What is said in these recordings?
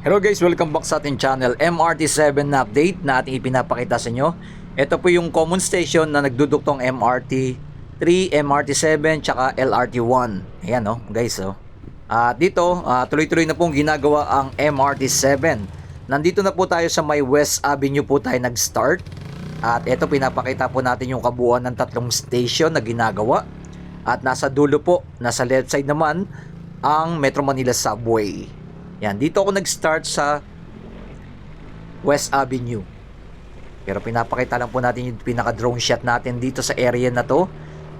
Hello guys, welcome back sa ating channel. MRT7 na update na ating ipinapakita sa inyo. Ito po yung common station na nagduduktong MRT3, MRT7, tsaka LRT1. Ayan guys At dito, tuloy-tuloy na pong ginagawa ang MRT7. Nandito na po tayo sa may West Avenue po tayo nag-start. At ito pinapakita po natin yung kabuuan ng tatlong station na ginagawa. At nasa dulo po, nasa left side naman, ang Metro Manila Subway. Yan, dito ako nag-start sa West Avenue. Pero pinapakita lang po natin yung pinaka-drone shot natin dito sa area na to.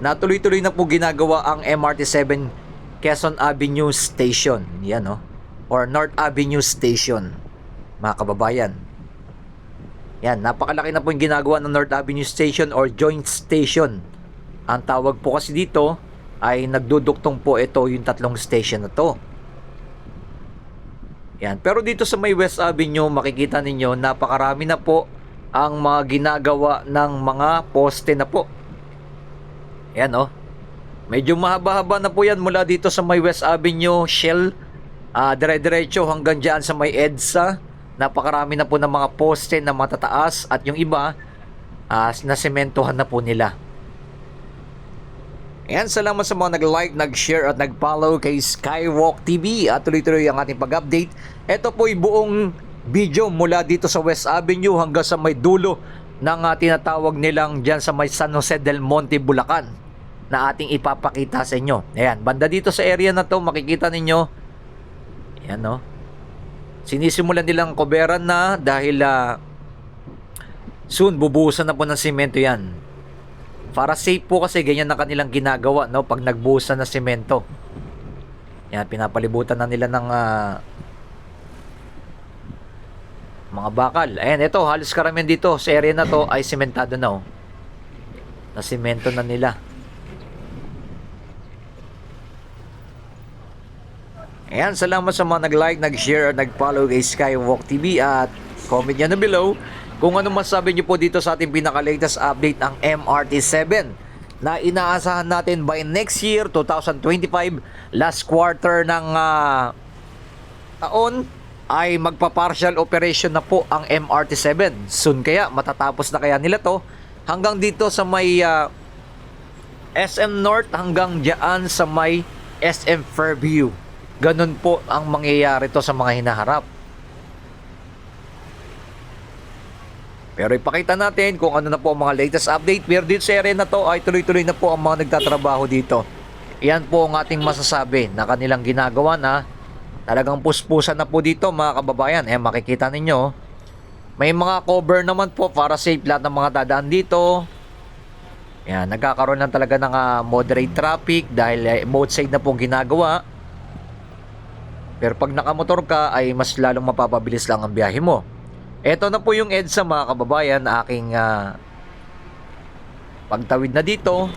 Na tuloy-tuloy na po ginagawa ang MRT7 Quezon Avenue Station. Yan or North Avenue Station, mga kababayan. Yan, napakalaki na po yung ginagawa ng North Avenue Station or Joint Station. Ang tawag po kasi dito ay nagduduktong po ito yung tatlong station na to. Yan. Pero dito sa may West Avenue, makikita ninyo, napakarami na po ang mga ginagawa ng mga poste na po. Yan Medyo mahaba-haba na po yan mula dito sa may West Avenue, Shell, dire-diretso hanggang dyan sa may EDSA. Napakarami na po ng mga poste na matataas at yung iba, nasementohan na po nila. Ayan, salamat sa mga nag-like, nag-share at nag-follow kay Skywalk TV at tuloy-tuloy ang ating pag-update. Ito po ay buong video mula dito sa West Avenue hanggang sa may dulo ng tinatawag nilang dyan sa may San Jose del Monte, Bulacan na ating ipapakita sa inyo. Ayan, banda dito sa area na to makikita ninyo. Ayan sinisimulan nilang koberan na dahil soon bubuhusan na po ng simento yan. Para safe po kasi ganyan na kanilang ginagawa pag nagbuhos na ng semento. Yan, pinapalibutan na nila ng mga bakal. Ayan, ito halos karamihan dito sa area na to ay sementado na na semento na nila. Ayan, salamat sa mga nag-like, nag-share at nag-follow kay Skywalk TV at comment nyo na below kung ano masasabi nyo po dito sa ating pinaka-latest update ang MRT7 na inaasahan natin by next year, 2025, last quarter ng taon ay magpa-partial operation na po ang MRT7. Soon kaya, matatapos na kaya nila to hanggang dito sa may SM North hanggang dyan sa may SM Fairview. Ganun po ang mangyayari to sa mga hinaharap. Pero ipakita natin kung ano na po ang mga latest update. Pero dito sa area na to ay tuloy-tuloy na po ang mga nagtatrabaho dito. Iyan po ang ating masasabi na kanilang ginagawa na talagang puspusan na po dito mga kababayan. Makikita ninyo may mga cover naman po para safe lahat ng mga dadaan dito. Yan, nagkakaroon lang talaga ng moderate traffic dahil both side na pong ginagawa. Pero pag nakamotor ka ay mas lalong mapapabilis lang ang biyahe mo. Ito na po yung EDSA mga kababayan na aking pagtawid na dito.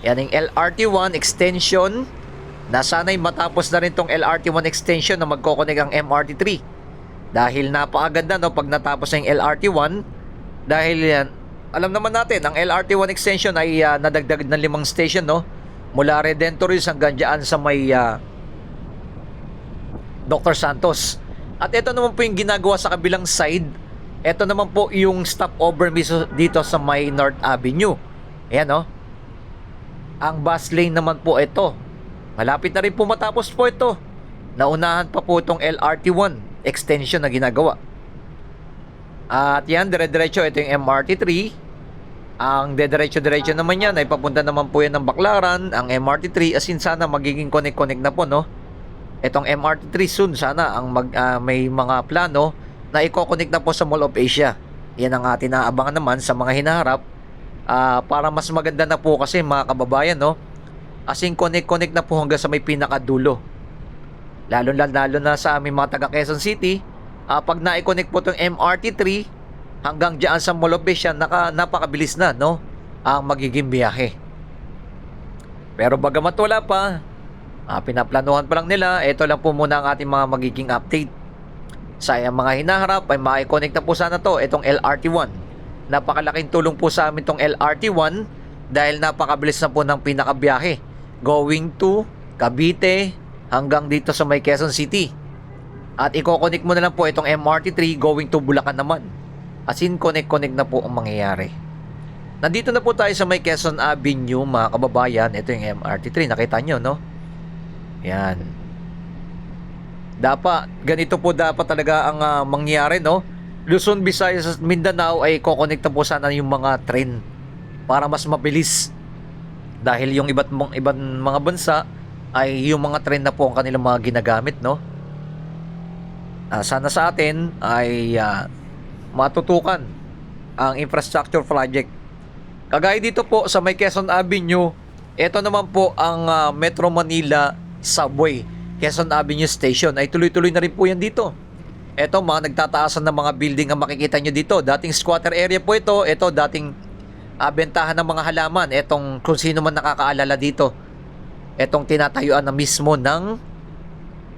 Yan yung LRT1 extension na sana'y matapos na rin tong LRT1 extension na magkoconnect ang MRT3. Dahil napakaganda pag natapos na yung LRT1. Dahil yan, alam naman natin, ang LRT1 extension ay nadagdag ng 5 station mula Redentoris hanggang dyan sa may Dr. Santos. At ito naman po yung ginagawa sa kabilang side. Ito naman po yung stopover mismo dito sa may North Avenue. Ayan Ang bus lane naman po ito. Malapit na rin po matapos po ito. Naunahan pa po itong LRT1 extension na ginagawa. At yan, dire-diretso ito yung MRT3. Ang dediretso-diretso naman yan ay papunta naman po yan ng Baclaran. Ang MRT3 as in sana magiging connect-connect na po Itong MRT3 soon sana ang may mga plano na i-connect na po sa Mall of Asia. Yan ang ating naabangan naman sa mga hinaharap para mas maganda na po kasi mga kababayan as in connect na po hanggang sa may pinakadulo. Lalo na sa aming mga taga Quezon City, pag na-connect po itong MRT3 hanggang dyan sa Mall of Asia, napakabilis na ang magiging biyahe. Pero bagamat wala pa, pinaplanuhan pa lang nila. Ito lang po muna ang ating mga magiging update. Sa mga hinaharap ay makikonnect na po sana to itong LRT1. Napakalaking tulong po sa amin itong LRT1 dahil napakabilis na po ng pinakabiyahe going to Cavite hanggang dito sa may Quezon City. At i-connect mo na lang po itong MRT3 going to Bulacan naman. As in, connect na po ang mangyayari. Nandito na po tayo sa may Quezon Avenue, mga kababayan. Ito yung MRT3, nakita nyo, no? Yan. Ganito po dapat talaga ang mangyayari, no? Luzon, Visayas at Mindanao ay i-connect na po sana yung mga train para mas mabilis. Dahil yung ibang mga bansa ay yung mga train na po ang kanilang mga ginagamit, no? Sana sa atin ay matutukan ang infrastructure project. Kagaya dito po sa may Quezon Avenue, ito naman po ang Metro Manila Subway, Quezon Avenue Station, ay tuloy-tuloy na rin po yan dito. Ito, mga nagtataasan ng mga building ang makikita nyo dito. Dating squatter area po ito. Ito, dating bentahan ng mga halaman. Etong kung sino man nakakaalala dito, etong tinatayuan na mismo ng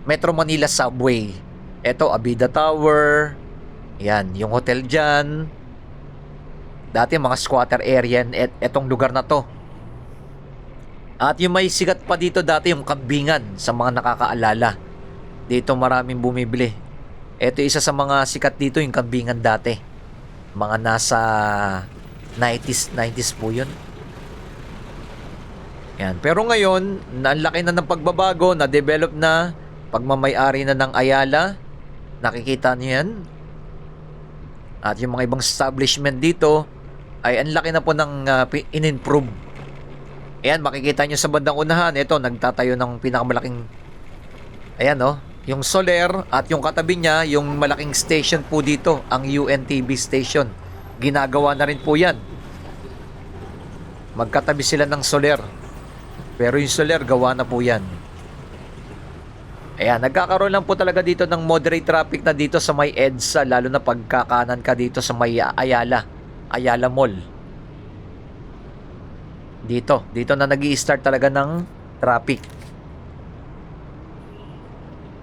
Metro Manila Subway. Ito, Abida Tower. Yan, yung hotel dyan. Dati mga squatter area etong lugar na to. At yung may sikat pa dito dati yung Kambingan, sa mga nakakaalala. Dito maraming bumibili. Ito isa sa mga sikat dito, yung Kambingan dati. Mga nasa 90s po yun. Yan. Pero ngayon, ang laki na ng pagbabago, na-develop na, pagmamay-ari na ng Ayala. Nakikita niyo yan. At yung mga ibang establishment dito ay ang laki na po ng in-improve. Ayan, makikita nyo sa bandang unahan. Ito, nagtatayo ng pinakamalaking, ayan, no, yung Soler. At yung katabi niya, yung malaking station po dito, ang UNTV station. Ginagawa na rin po yan. Magkatabi sila ng Soler. Pero yung Soler, gawa na po yan. Ayan, nagkakaroon lang po talaga dito ng moderate traffic na dito sa may EDSA, lalo na pagkakanan ka dito sa may Ayala Mall. Dito na nag-i-start talaga ng traffic.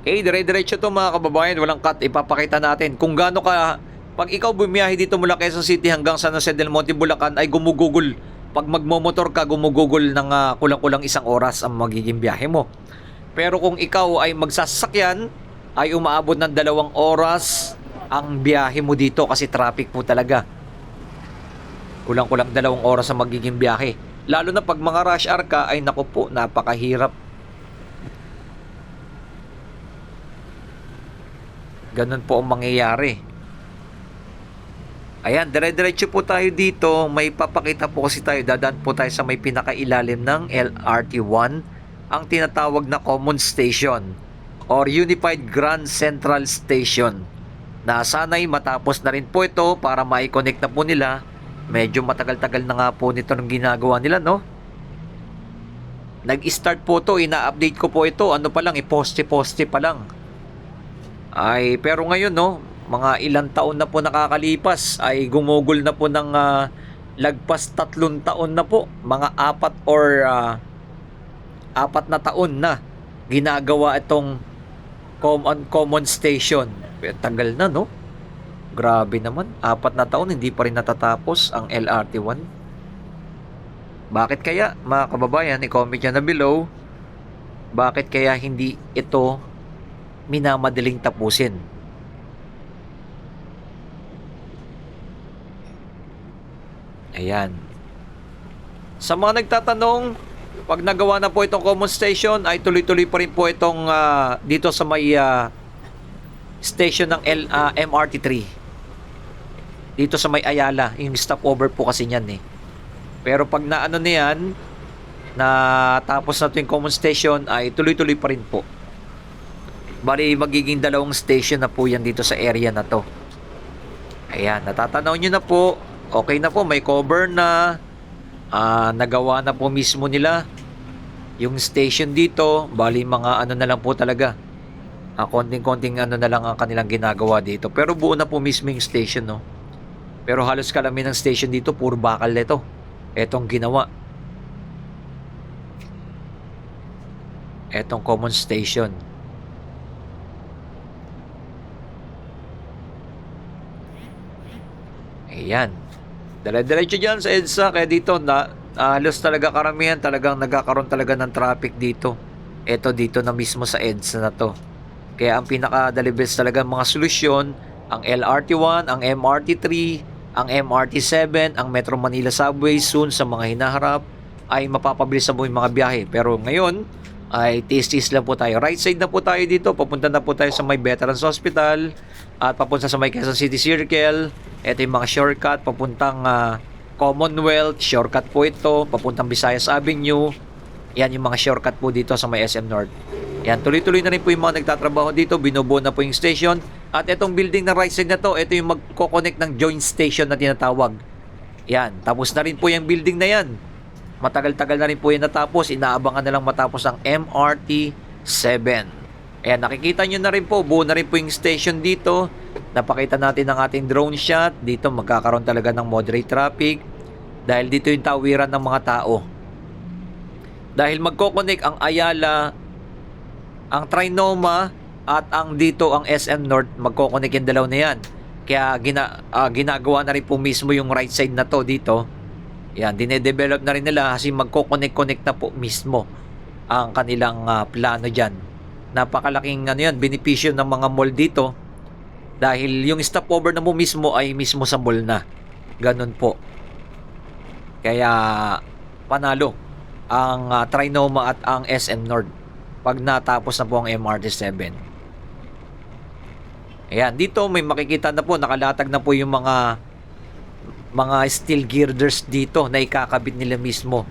Okay, dire-diretso to mga kababayan, walang cut. Ipapakita natin kung gaano ka, pag ikaw bumiyahe dito mula Quezon City hanggang San Jose del Monte, Bulacan, ay gumugugol. Pag magmomotor ka, gumugugol ng kulang-kulang 1 oras ang magiging biyahe mo. Pero kung ikaw ay magsasakyan, ay umaabot ng 2 oras ang biyahe mo dito kasi traffic po talaga. Kulang-kulang 2 oras ang magiging biyahe. Lalo na pag mga rush hour ka, ay naku po, napakahirap. Ganun po ang mangyayari. Ayan, dire-diretso po tayo dito. May papakita po kasi tayo. Dadaan po tayo sa may pinakailalim ng LRT1. Ang tinatawag na Common Station or Unified Grand Central Station, na sana'y matapos na rin po ito para ma-connect na po nila. Medyo matagal-tagal na nga po nito ng ginagawa nila, no? Nag-start po ito, ina-update ko po ito, ano pa lang, poste-poste pa lang. Ay, pero ngayon, no, mga ilang taon na po nakakalipas, ay gumugol na po ng lagpas 3 taon na po, mga 4 or 4 na taon na ginagawa itong common station. Tagal na, no? Grabe naman, 4 na taon hindi pa rin natatapos ang LRT1. Bakit kaya, mga kababayan? I-comment nyo na below. Bakit kaya hindi ito minamadaling tapusin? Ayan. Sa mga nagtatanong, pag nagawa na po itong common station, ay tuloy-tuloy pa rin po itong dito sa may station ng MRT3. Dito sa may Ayala, yung stopover po kasi niyan eh. Pero pag naano na yan, na tapos na ito yung common station, ay tuloy-tuloy pa rin po. Bali, magiging 2 station na po yan dito sa area na to. Ayan, natatanaw nyo na po. Okay na po, may cover na. Nagawa na po mismo nila yung station dito. Bali, mga ano na lang po talaga, konting-konting ano na lang ang kanilang ginagawa dito. Pero buo na po mismo yung station, no? Pero halos karamihan ng station dito, puro bakal nito. Etong ginawa. Etong common station. Ayan. Dire-diretso dyan sa EDSA. Kaya dito, halos talaga karamihan, talagang nagkakaroon talaga ng traffic dito. Ito dito na mismo sa EDSA na to. Kaya ang pinaka-the best talaga mga solusyon, ang LRT1, ang MRT3, ang MRT7, ang Metro Manila Subway soon sa mga hinaharap ay mapapabilis mo yung mga biyahe. Pero ngayon ay tiis-tiis lang po tayo. Right side na po tayo dito, papunta na po tayo sa may Veterans Hospital at papunta sa may Quezon City Circle. Ito yung mga shortcut papuntang Commonwealth, shortcut po ito, papuntang Visayas Avenue. Yan yung mga shortcut po dito sa may SM North. Yan, tuloy-tuloy na rin po yung mga nagtatrabaho dito, binubuo na po yung station. At itong building na right side na to, ito yung magkoconnect ng joint station na tinatawag. Yan, tapos na rin po yung building na yan. Matagal-tagal na rin po yan natapos, inaabangan na lang matapos ang MRT 7. Ayan, nakikita nyo na rin po, buo na rin po yung station dito. Napakita natin ang ating drone shot. Dito magkakaroon talaga ng moderate traffic dahil dito yung tawiran ng mga tao. Dahil magkoconnect ang Ayala, ang Trinoma at ang dito ang SM North, magkoconnect yung dalaw na yan. Kaya ginagawa na rin po mismo yung right side na to dito. Yan, dinedevelop na rin nila kasi magkoconnect na po mismo ang kanilang plano dyan. Napakalaking benepisyo ng mga mall dito dahil yung stopover na mo mismo ay mismo sa mall na. Ganun po. Kaya panalo ang Trinoma at ang SM North pag natapos na po ang MRT 7. Ayan, dito may makikita na po, nakalatag na po yung mga steel girders dito na ikakabit nila mismo.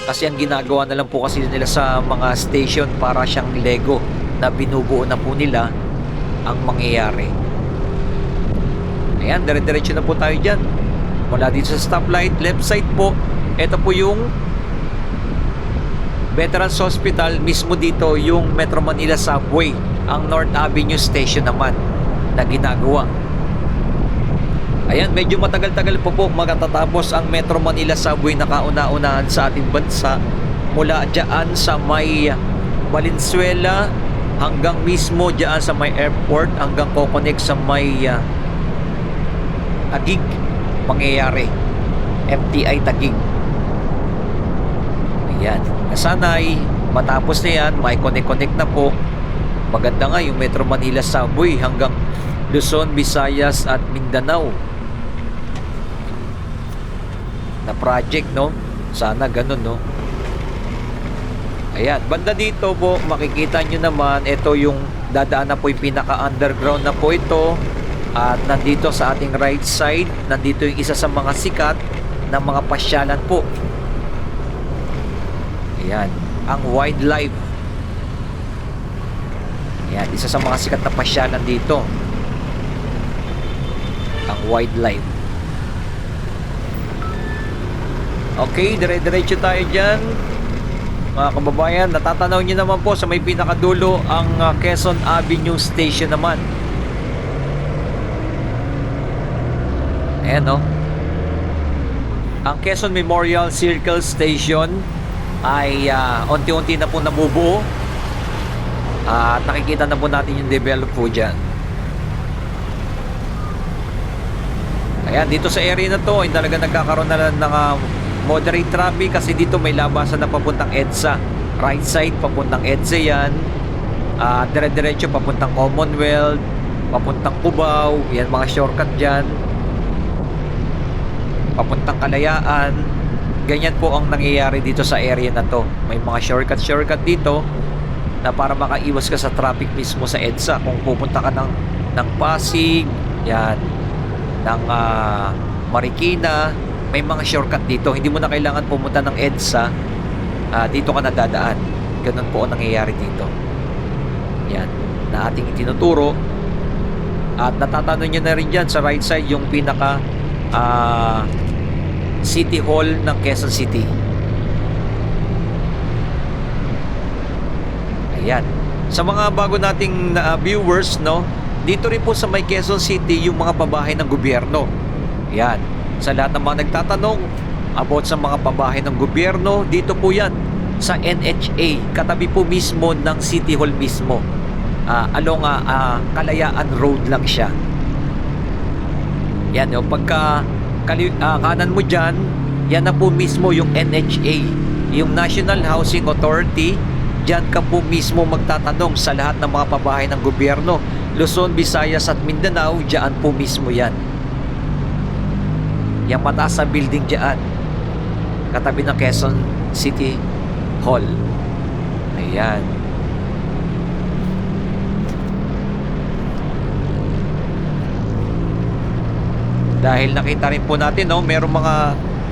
Kasi ang ginagawa na lang po kasi nila sa mga station para siyang Lego na binubuo na po nila ang mangyayari. Ayan, dire-diretso na po tayo dyan. Mula dito sa stoplight, left side po, ito po yung Veterans Hospital, mismo dito yung Metro Manila Subway, ang North Avenue Station naman na ginagawa. Ayan, medyo matagal-tagal po magatatapos ang Metro Manila Subway na kauna-unahan sa ating bansa mula dyan sa may Valenzuela hanggang mismo dyan sa may airport hanggang kokonek sa may Taguig mangyayari, MTI Taguig. Ayan, nasanay matapos na yan, may connect na po. Maganda nga yung Metro Manila Subway hanggang Luzon, Visayas at Mindanao na project, no? Sana ganun, no? Ayan, banda dito po makikita nyo naman, ito yung dadaan na po yung pinaka underground na po ito. At nandito sa ating right side, nandito yung isa sa mga sikat na mga pasyalan po. Ayan, ang wildlife. Ayan, isa sa mga sikat na pasyalan dito, ang wildlife. Okay, dire-diretso tayo dyan mga kababayan. Natatanaw nyo naman po sa may pinakadulo ang Quezon Avenue Station naman. Ayan, no? Ang Quezon Memorial Circle Station ay unti-unti na po nabubuo at nakikita na po natin yung develop po dyan. Ayan, dito sa area na to ay talaga nagkakaroon na lang ng moderate traffic kasi dito may labasan na papuntang EDSA. Right side papuntang EDSA yan, dire-diretso papuntang Commonwealth, papuntang Cubao. Yan mga shortcut dyan, papuntang Kalayaan. Ganyan po ang nangyayari dito sa area na to. May mga shortcut dito na para makaiwas ka sa traffic mismo sa EDSA. Kung pupunta ka ng Pasig, yan, ng Marikina, may mga shortcut dito. Hindi mo na kailangan pumunta ng EDSA, dito ka nadadaan. Ganun po ang nangyayari dito. Yan, na ating itinuturo. At natatanong nyo na rin dyan sa right side yung pinaka City Hall ng Quezon City. Ayan, sa mga bago nating viewers, no, dito rin po sa may Quezon City yung mga pabahay ng gobyerno. Yan, sa lahat ng mga nagtatanong about sa mga pabahay ng gobyerno, dito po yan sa NHA, katabi po mismo ng City Hall mismo. Along Kalayaan Road lang siya. Yan, yung pagka kanan mo dyan, yan na po mismo yung NHA, yung National Housing Authority Diyan ka po mismo magtatanong sa lahat ng mga pabahay ng gobyerno. Luzon, Visayas at Mindanao, diyan po mismo yan. Yung mataas na building diyan, katabi ng Quezon City Hall. Ayan. Dahil nakita rin po natin, no, merong mga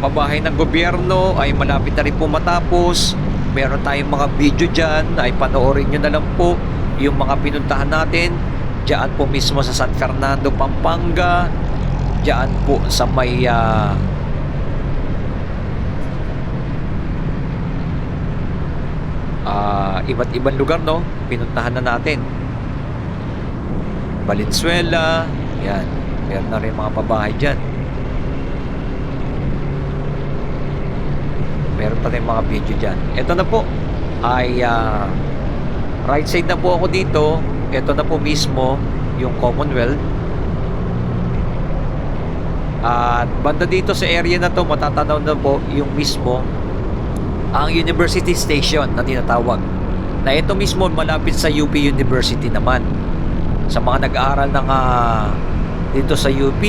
pabahay ng gobyerno ay malapit na rin po matapos. Meron tayong mga video dyan, ay panoorin nyo na lang po yung mga pinuntahan natin. Diyan po mismo sa San Fernando, Pampanga. Diyan po sa may iba't ibang lugar, no, pinuntahan na natin. Valenzuela, yan. Meron na rin mga pabahay dyan. Meron pa rin mga video dyan. Ito na po ay right side na po ako dito. Ito na po mismo yung Commonwealth. At banda dito sa area na to, matatanaw na po yung mismo ang University Station na tinatawag. Na ito mismo malapit sa UP University naman. Sa mga nag-aaral ng dito sa UP,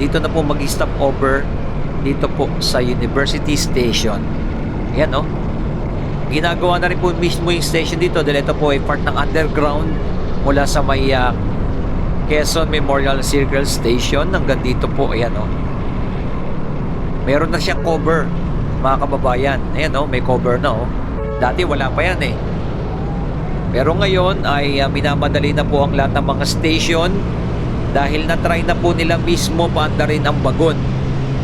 dito na po mag-stop over dito po sa University Station. Ayan, no? Ginagawa na rin po mismo yung station dito dahil ito po ay part ng underground mula sa may Quezon Memorial Circle Station hanggang dito po. Ayan, no? Meron na siyang cover, mga kababayan. Ayan, no? May cover na, oh. Dati wala pa yan, eh. Pero ngayon ay minamadali na po ang lahat ng mga station dahil na-try na po nila mismo paandarin ang bagon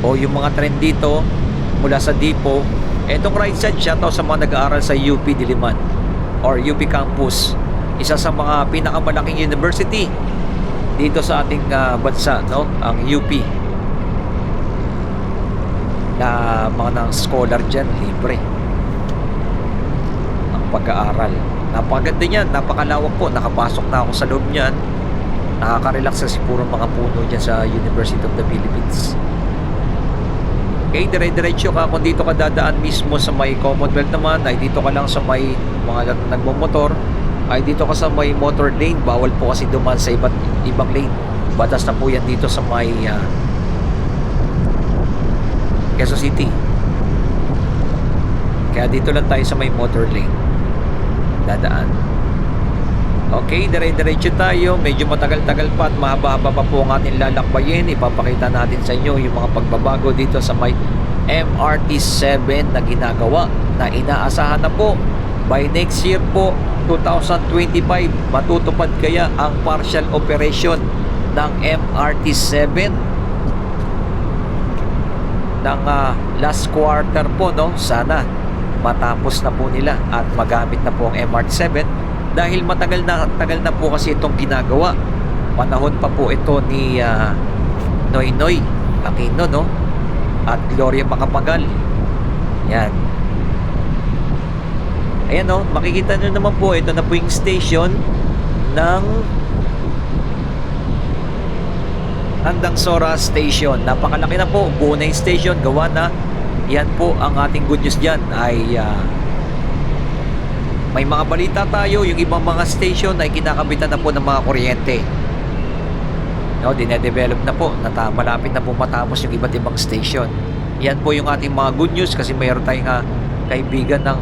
o yung mga trend dito mula sa depot. Etong right side siya to sa mga nag-aaral sa UP Diliman or UP Campus, isa sa mga pinakamalaking university dito sa ating bansa, no? Ang UP, na mga ng scholar dyan, libre ang pag-aaral. Napakaganda niyan, napakalawak po. Nakapasok na ako sa loob niyan. Nakaka-relax kasi puro mga puno dyan sa University of the Philippines. Okay, dire-diretso ka. Kung dito ka dadaan mismo sa may Commonwealth naman, ay dito ka lang sa may mga nagmamotor, ay dito ka sa may motor lane. Bawal po kasi dumaan sa ibang lane. Batas na po yan dito sa may Quezon City. Kaya dito lang tayo sa may motor lane dadaan. Okay, dire-diretso tayo. Medyo matagal-tagal pa at mahaba-haba pa po ang ating lalakbayin. Ipapakita natin sa inyo yung mga pagbabago dito sa may MRT-7 na ginagawa, na inaasahan na po by next year po, 2025, matutupad kaya ang partial operation ng MRT-7 ng last quarter po, no? Sana matapos na po nila at magamit na po ang MRT-7 dahil tagal na po kasi itong ginagawa. Panahon pa po ito ni Noynoy Aquino, no? At Gloria Macapagal. Yan. Ayan, no? Makikita nyo naman po, ito na po yung station ng Andangsora Station. Napakalaki na po, buo na yung station, gawa na. Yan po ang ating good news dyan ay may mga balita tayo. Yung ibang mga station ay kinakabitan na po ng mga kuryente, no? Dinedevelop na po, malapit na po matapos yung iba't ibang station. Yan po yung ating mga good news kasi mayroon tayong kaibigan ng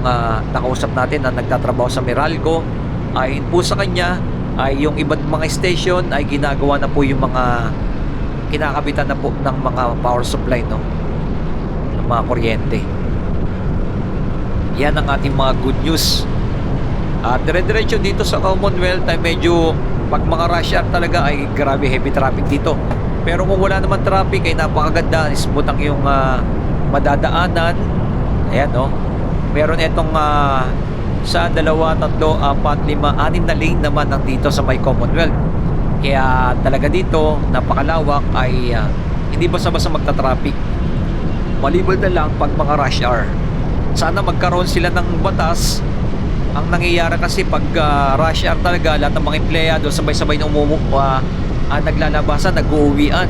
nakausap natin na nagtatrabaho sa Meralco. Ayon po sa kanya ay yung iba't mga station ay ginagawa na po yung mga kinakabitan na po ng mga power supply, no? Mga kuryente. Yan ang ating mga good news. At dire-diretso dito sa Commonwealth ay medyo pag mga rush hour talaga ay grabe heavy traffic dito. Pero kung wala naman traffic ay napakaganda, smooth ang yung madadaanan. Ayan, no? Meron itong sa 2, 3, 4, 5, 6 na lane naman ang dito sa may Commonwealth. Kaya talaga dito napakalawak, ay hindi basta-basta magta-traffic. Maliban na lang pag mga rush hour. Sana magkaroon sila ng batas. Ang nangyayari kasi pag rush hour talaga, lahat ng mga empleyado sabay-sabay na naglalabasan, nag-uuwian.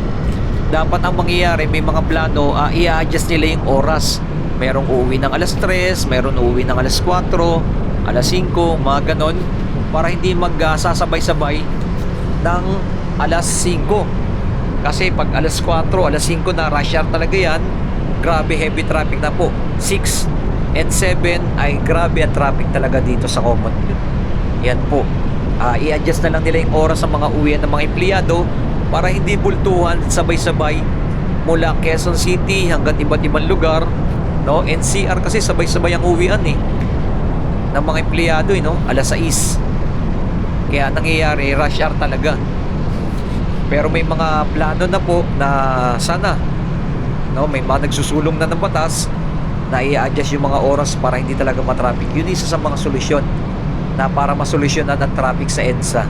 Dapat ang mangyayari, may mga plano, i-adjust nila yung oras. Merong uuwi ng alas 3, merong uuwi ng alas 4. alas 5, mga ganon, para hindi magsasabay-sabay ng alas 5. Kasi pag alas 4, alas 5 na rush hour talaga yan, grabe heavy traffic na po. 6 and 7 ay grabe at traffic talaga dito sa Commonwealth. Yan po. I-adjust na lang nila yung oras sa mga uwian ng mga empleyado para hindi bultuhan sabay-sabay mula Quezon City hanggang iba't ibang lugar, no? NCR kasi sabay-sabay ang uwian ng mga empleyado, no? Alas 6. Kaya nangyayari rush hour talaga. Pero may mga plano na po na sana, no, may mga nagsusulong na ng batas na i-adjust yung mga oras para hindi talaga matraffic. Yun isa sa mga solusyon na para masolusyonan ang traffic sa EDSA.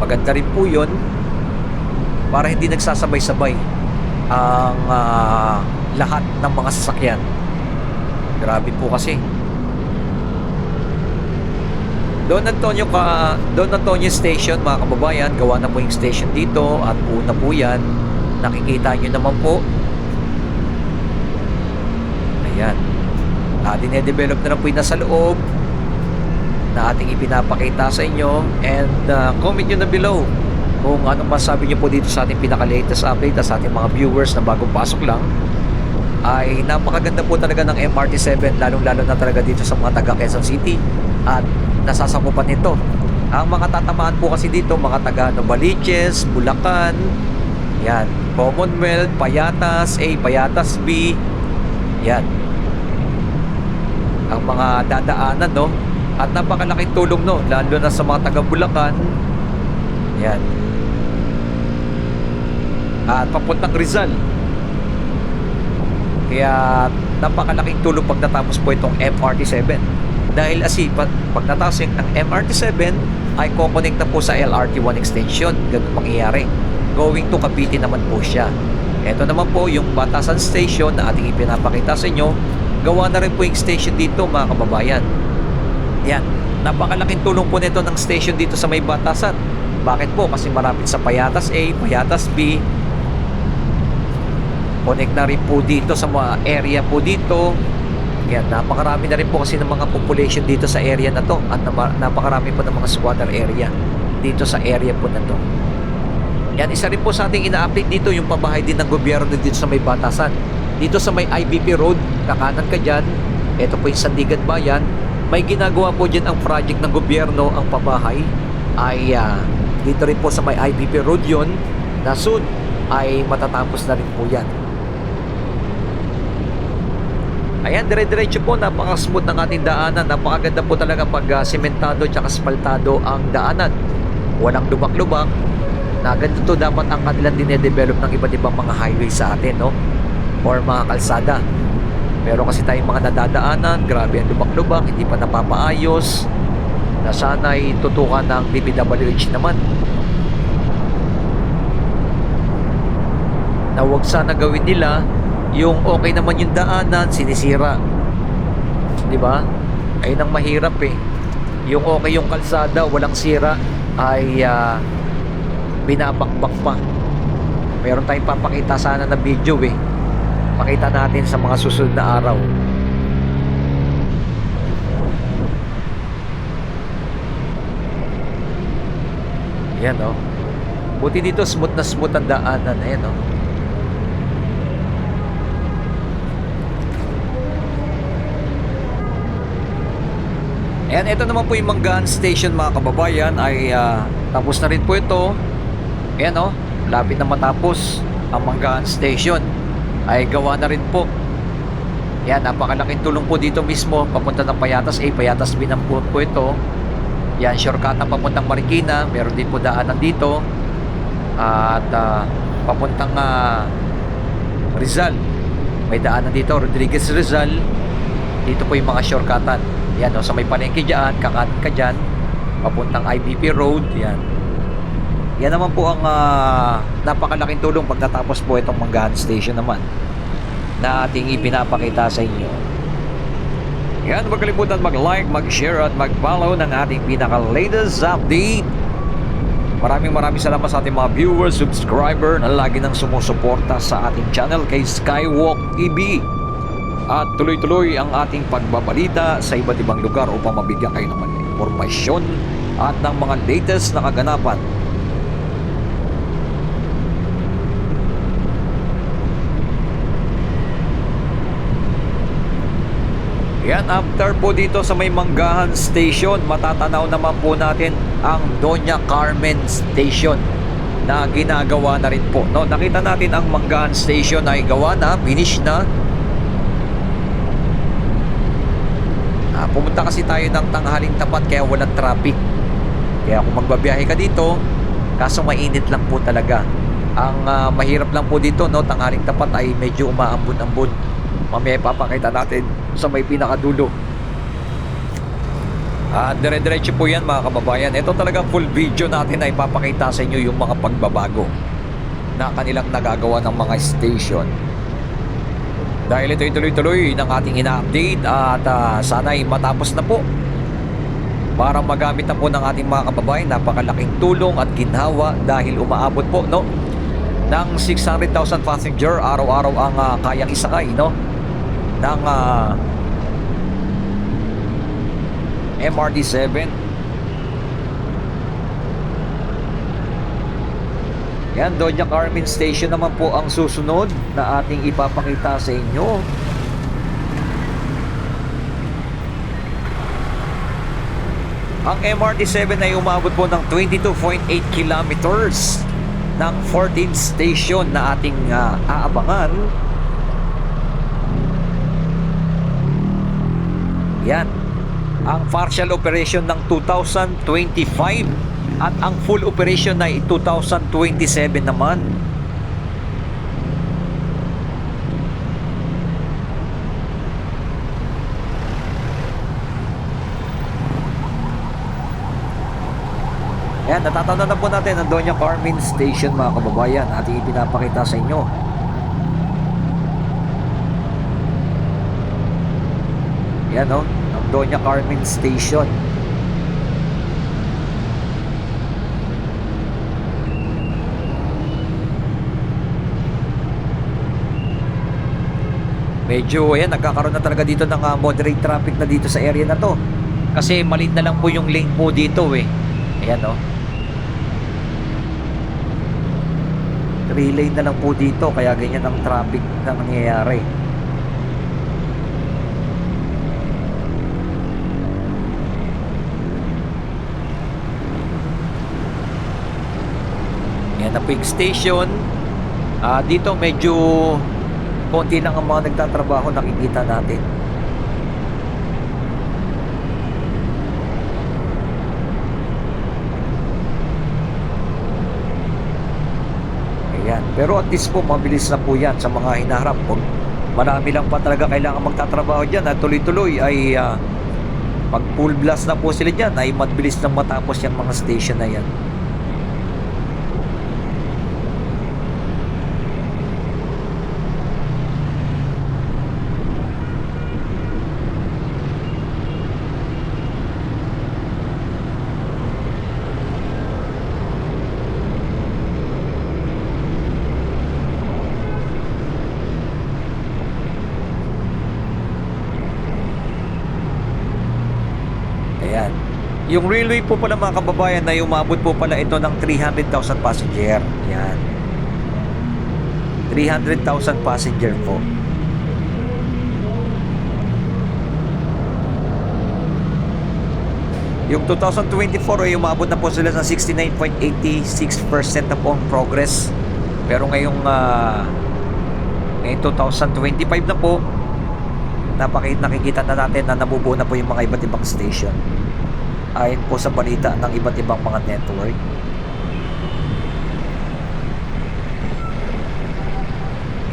Maganda rin po yun para hindi nagsasabay-sabay ang lahat ng mga sasakyan. Grabe po kasi. Don Antonio Station, mga kababayan, gawa na po yung station dito at una po yan. Nakikita nyo naman po. Ayan. Dinedevelop na po yung nasa loob na ating ipinapakita sa inyo. And comment nyo na below kung anong masabi nyo po dito sa ating pinaka-latest update sa ating mga viewers na bagong pasok lang. Ay napakaganda po talaga ng MRT7, lalong-lalo na talaga dito sa mga taga Quezon City at nasasakupan nito. Ang mga tatamaan po kasi dito, mga taga Novaliches, Bulacan, yan, Commonwealth, Payatas A, Payatas B, yan ang mga dadaanan, no? At napakalaking tulong, no? Lalo na sa mga taga Bulacan, yan, at papuntang Rizal. Kaya napakalaking tulong pag natapos po itong MRT7. Dahil pag natapos ng MRT7 ay kukonect na po sa LRT1 extension. Ganun mangyayari. Going to Cavite naman po siya. Ito naman po yung Batasan Station na ating ipinapakita sa inyo. Gawa na rin po yung station dito, mga kababayan. Yan. Napakalaking tulong po nito ng station dito sa may Batasan. Bakit po? Kasi marapit sa Payatas A, Payatas B. Connect na rin po dito sa mga area po dito. Yan, napakarami na rin po kasi ng mga population dito sa area na to. At napakarami po ng mga squatter area dito sa area po na to. Yan, isa rin po sa ating ina-update dito yung pabahay din ng gobyerno dito sa may Batasan. Dito sa may IBP Road, kakanan ka dyan. Ito po yung Sandigan Bayan. May ginagawa po dyan ang project ng gobyerno, ang pabahay. Ay dito rin po sa may IBP Road yun, na soon ay matatapos na rin po yan. Ayan, dire-diretso po, napaka-smooth ng ating daanan. Napakaganda po talaga pag sementado at asfaltado ang daanan. Walang lubak-lubak. Na ganito dapat ang kanilang dinedevelop ng iba't ibang mga highway sa atin, no? Or mga kalsada. Pero kasi tayong mga nadadaanan, grabe ang lubak-lubak, hindi pa napapaayos. Na sana'y tutukan ng DPWH naman. Na huwag sana gawin nila yung okay naman yung daanan, sinisira. Diba? Ayun ang mahirap eh. Yung okay yung kalsada, walang sira, ay binabakbak pa. Meron tayong papakita sana na video eh. Pakita natin sa mga susunod na araw. Ayan, oh. Buti dito smooth na smooth ang daanan. Ayan, oh. Ayan, ito naman po yung Manggaan Station, mga kababayan, ay tapos na rin po ito. Ayan, oh, lapit na matapos ang Manggaan Station. Ay gawa na rin po. Ayan, napakalaking tulong po dito mismo. Papunta ng Payatas A, Payatas B ng po ito. Yan, shortcut na papuntang Marikina. Meron din po daanan dito. At papuntang Rizal. May daanan dito, Rodriguez Rizal. Dito po yung mga shortcutan. Yan, o, sa may palengke dyan, kakanan ka dyan, papuntang IBP Road. Yan. Yan naman po ang napakalaking tulong pag natapos po itong Manggaan Station naman na ating ipinapakita sa inyo. Yan, huwag kalimutan mag-like, mag-share at mag-follow ng ating pinaka-latest update. Maraming salamat sa ating mga viewers, subscriber na lagi nang sumusuporta sa ating channel kay Skywalk TV. At tuloy-tuloy ang ating pagbabalita sa iba't ibang lugar upang mabigyan kayo ng mga impormasyon at ng mga latest na kaganapan. Yan, after po dito sa may Manggahan Station, matatanaw naman po natin ang Doña Carmen Station na ginagawa na rin po. No, nakita natin ang Manggahan Station ay gawa na, finish na. Pumunta kasi tayo ng tanghaling tapat kaya walang traffic. Kaya kung magbabiyahe ka dito, kaso mainit lang po talaga. Ang mahirap lang po dito, no, tanghaling tapat ay medyo umaambon-ambon. Mamaya papakita natin sa may pinakadulo. Dire-diretso po yan mga kababayan. Ito talaga full video natin ay papakita sa inyo yung mga pagbabago na kanilang nagagawa ng mga station. Dahil ito'y tuloy-tuloy ng ating ina-update at sana'y matapos na po para magamit na po ng ating mga kababayan. Napakalaking tulong at ginhawa dahil umaabot po, no, ng 600,000 passenger araw-araw ang kayang isakay, no, ng MRT7. Yan, Doña Carmen Station naman po ang susunod na ating ipapakita sa inyo. Ang MRT7 ay umabot po ng 22.8 kilometers ng 14 station na ating aabangan. Yan, ang partial operation ng 2025 at ang full operation ay 2027 naman. Yan, natatanda na po natin ang Doña Carmen Station mga kababayan. Ating ipinapakita sa inyo. Yan, no, ang Doña Carmen Station. Medyo, ayan, nagkakaroon na talaga dito ng moderate traffic na dito sa area na to. Kasi maliit na lang po yung lane po dito eh. Ayan, no. 3 lane na lang po dito, kaya ganyan ang traffic na nangyayari. Yan na po yung station. Dito medyo konti lang ang mga nagtatrabaho, nakikita natin. Ayan. Pero at least po mabilis na po yan sa mga hinaharap. Kung marami lang pa talaga kailangan magtatrabaho dyan at tuloy-tuloy ay pag full blast na po sila dyan ay mabilis na matapos yung mga station na yan. Yung railway po pala mga kababayan na umabot po pala ito ng 300,000 passenger. Yan. 300,000 passenger po. Yung 2024 ay umabot na po sila sa 69.86% na po ang progress. Pero ngayong 2025 na po, nakikita na natin na nabubuo na po yung mga iba't ibang station. Ayon po sa balita ng iba't ibang mga network.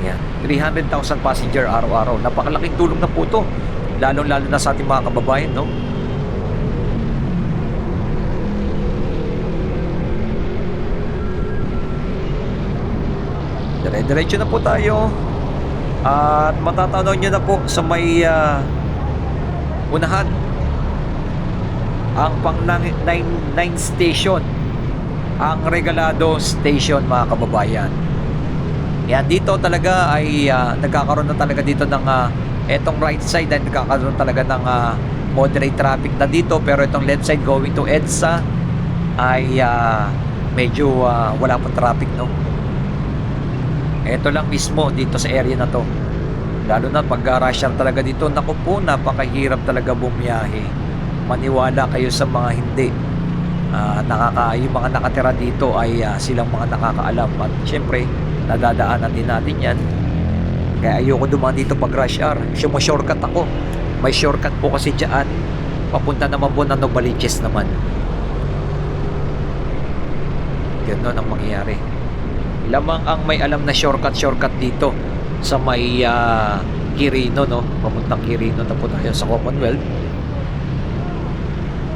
Yan, 300,000 passenger araw-araw. Napakalaking tulong na po ito, lalo-lalo na sa ating mga kababayan, no? Dire-diretso na po tayo. At matatanaw nyo na po sa may unahan ang pang 9 station, ang Regalado Station mga kababayan. Yan, dito talaga ay nagkakaroon na talaga dito ng Etong right side ay nagkakaroon talaga ng moderate traffic na dito, pero itong left side going to EDSA ay medyo wala pang traffic, no. Ito lang mismo dito sa area na to, lalo na pag rush hour talaga dito, naku po, napakahirap talaga bumiyahe. Maniwala kayo sa mga hindi yung mga nakatira dito ay silang mga nakakaalam, at syempre nadadaanan din natin yan. Kaya ayoko dumaan dito pag rush hour. Shortcut ako, may shortcut po kasi dyan papunta naman po ng Novaliches naman. Ganun ang mangyayari. Lamang ang may alam na shortcut dito sa may Quirino, no? Papuntang Quirino na po tayo sa Commonwealth.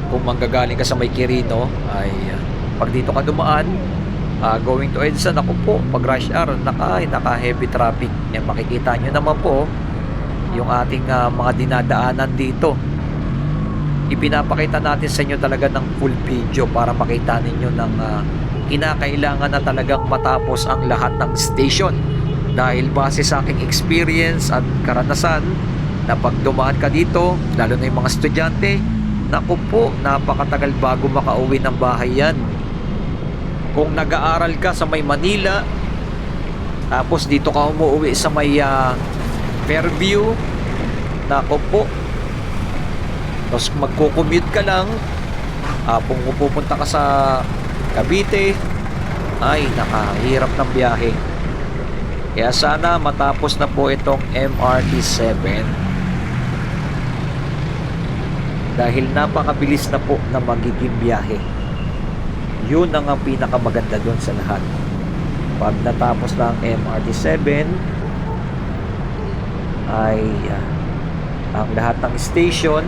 Kung manggagaling ka sa may Quirino ay pag dito ka dumaan going to EDSA, naku po, pag rush hour naka heavy traffic. Yan, makikita nyo naman po yung ating mga dinadaanan dito. Ipinapakita natin sa inyo talaga ng full video para makita ninyo ng kinakailangan na talagang matapos ang lahat ng station, dahil base sa aking experience at karanasan na pag dumaan ka dito, lalo na yung mga estudyante, naku po, napakatagal bago makauwi ng bahay yan. Kung nag-aaral ka sa may Manila, tapos dito ka umuwi sa may Fairview, naku po, tapos magko-commute ka lang, kung pupunta ka sa Cavite, ay nakahirap ng biyahe. Kaya sana matapos na po itong MRT7, dahil napakabilis na po na magiging biyahe. Yun ang pinakamaganda doon sa lahat. Pag natapos na ang MRT7 ay ang lahat ng station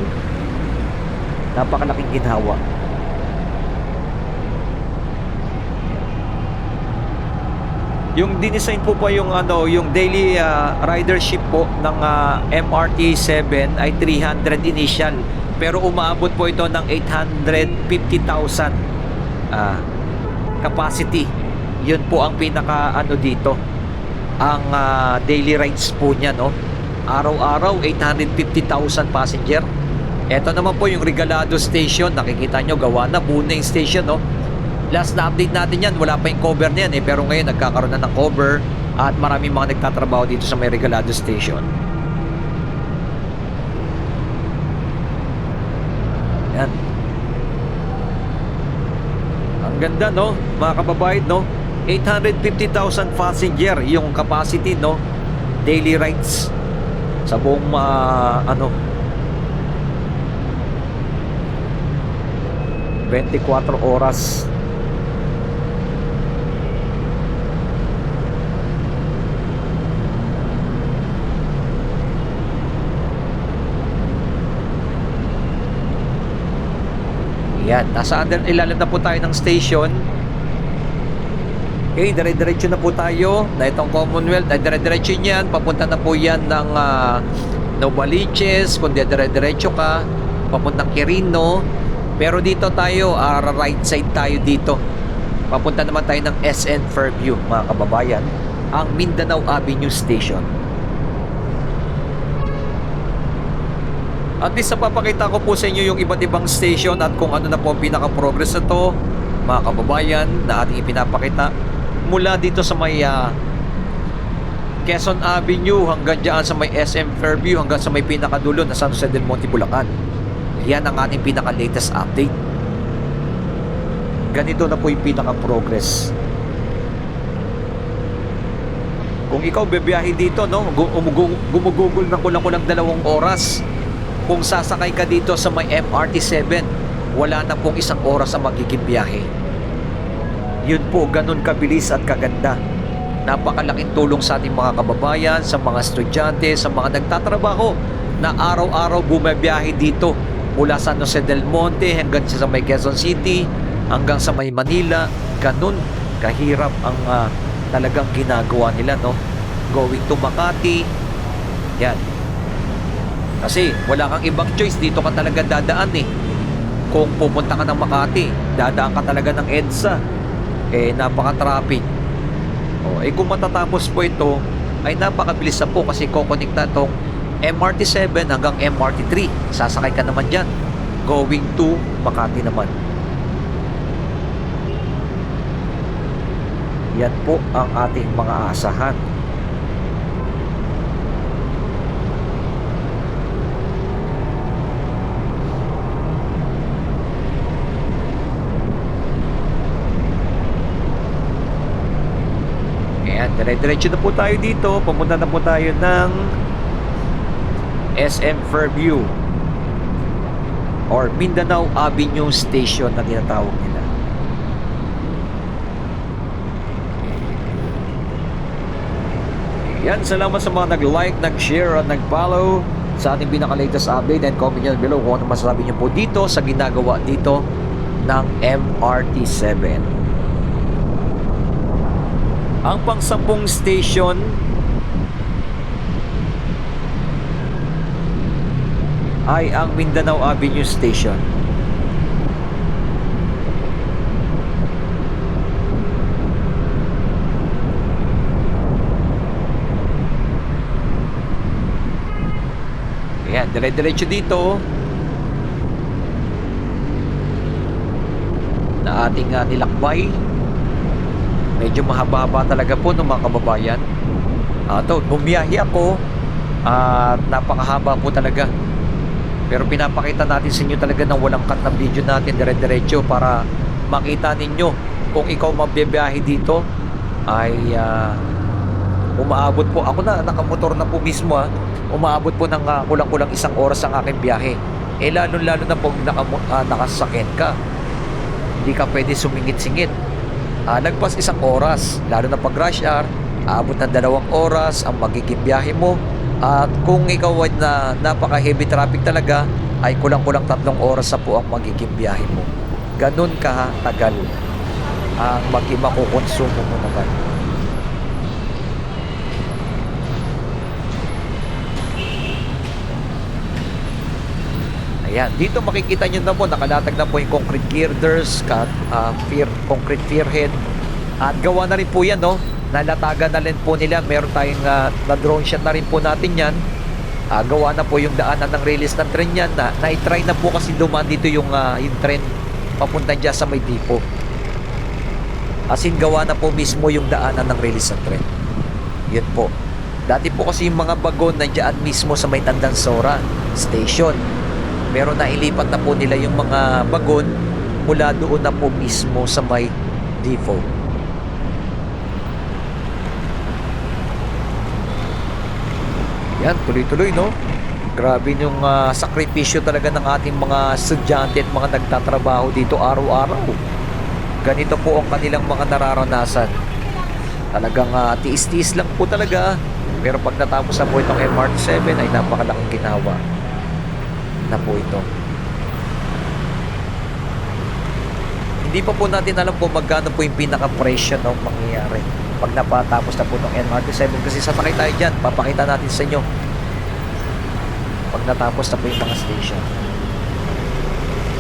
napakalaking ginhawa. Yung dinesign po yung yung daily ridership po ng MRT7 ay 300 initial, pero umaabot po ito ng 850,000 capacity. Yun po ang pinaka dito, ang daily rides po niya, no. Araw-araw 850,000 passenger. Ito naman po yung Regalado Station, nakikita nyo, gawa na, buo na yung station, no. Last na update natin yan, wala pa yung cover niyan pero ngayon nagkakaroon na ng cover at maraming mga nagtatrabaho dito sa may Regalado Station. Yan. Ang ganda, no, mga kababayan, no. 850,000 passenger yung capacity, no, daily rides sa buong 24 oras. Yan, nasa ilalim na po tayo ng station. Okay, dire-diretso na po tayo na itong Commonwealth. Ay dire-diretso niyan, papunta na po yan ng Novaliches. Kung dire-diretso ka, papuntang Quirino. Pero dito tayo, right side tayo dito. Papunta naman tayo ng SN Fairview, mga kababayan, ang Mindanao Avenue Station. At least napapakita ko po sa inyo yung iba't ibang station at kung ano na po ang pinaka-progress na to, mga kababayan, na ating ipinapakita mula dito sa may Quezon Avenue hanggang dyan sa may SM Fairview, hanggang sa may pinakadulo na San Jose del Monte, Bulacan. Yan ang ating pinaka-latest update. Ganito na po yung pinaka-progress. Kung ikaw bebiyahe dito, no, gumugugol na kulang-kulang 2 oras. Kung sasakay ka dito sa may MRT7, wala na pong 1 oras ang magiging biyahe. Yun po, ganun kabilis at kaganda. Napakalaking tulong sa ating mga kababayan, sa mga estudyante, sa mga nagtatrabaho na araw-araw bumabiyahe dito mula San Jose del Monte hanggang sa may Quezon City, hanggang sa may Manila. Ganun kahirap ang talagang ginagawa nila, no? Going to Makati. Yan. Kasi wala kang ibang choice, dito ka talaga dadaan Kung pupunta ka ng Makati, dadaan ka talaga ng EDSA. Napaka-traffic. Kung matatapos po ito, ay napakabilis na po kasi kukonekta itong MRT 7 hanggang MRT 3. Sasakay ka naman dyan. Going to Makati naman. Yan po ang ating mga aasahan. Ayan, dire-diretso na po tayo dito. Pumunta na po tayo ng SM Fairview or Mindanao Avenue Station na tinatawag nila. Yan, salamat sa mga nag-like, nag-share at nag-follow sa ating pinaka-latest update, and comment nyo below kung ano masasabi nyo po dito sa ginagawa dito ng MRT 7. Ang pang-10 station ay ang Mindanao Avenue Station. Ayan, dire-diretso dito na ating nilakbay. Medyo mahaba-haba talaga po ng mga kababayan. Bumiyahe ako at napakahaba po talaga. Pero pinapakita natin sa inyo talaga ng walang cut na video natin dire-diretso para makita ninyo kung ikaw mabibiyahe dito ay umaabot po. Ako na, nakamotor na po mismo umaabot po ng kulang-kulang 1 oras ang aking biyahe. Lalo-lalo na pag nakasakyan ka. Hindi ka pwede sumingit-singit. Nagpas 1 oras, lalo na pag rush hour, aabot ng 2 oras ang magiging biyahe mo. At kung ikaw ay napaka-heavy traffic talaga, ay kulang-kulang 3 oras na po ang magiging biyahe mo. Ganun katagal ang makukonsumo mo naman. Ayan, dito makikita nyo na po, nakalatag na po yung concrete girders, concrete pier head. At gawa na rin po yan, no? Nalatagan na rin po nila. Meron tayong na-drone shot na rin po natin yan. Gawa na po yung daanan ng release ng tren yan. Na-try na po kasi dumaan dito yung tren papunta dyan sa may depot. As in, gawa na po mismo yung daanan ng release ng tren. Yun po. Dati po kasi yung mga bagon nandiyan mismo sa may Tandansora Station. Pero nailipat na po nila yung mga bagon mula doon na po mismo sa may depot. Yan, tuloy-tuloy, no? Grabe yung sakripisyo talaga ng ating mga estudyante at mga nagtatrabaho dito araw-araw. Ganito po ang kanilang mga nararanasan. Talagang tiis-tiis lang po talaga. Pero pag natapos na po itong MRT 7 ay napakalaking ginawa na po ito. Hindi pa po natin alam po magkano po yung pinaka-presyo ng mangyayari pag napatapos na po itong MRT 7, kasi sasakay tayo dyan, papakita natin sa inyo pag natapos na po yung mga station.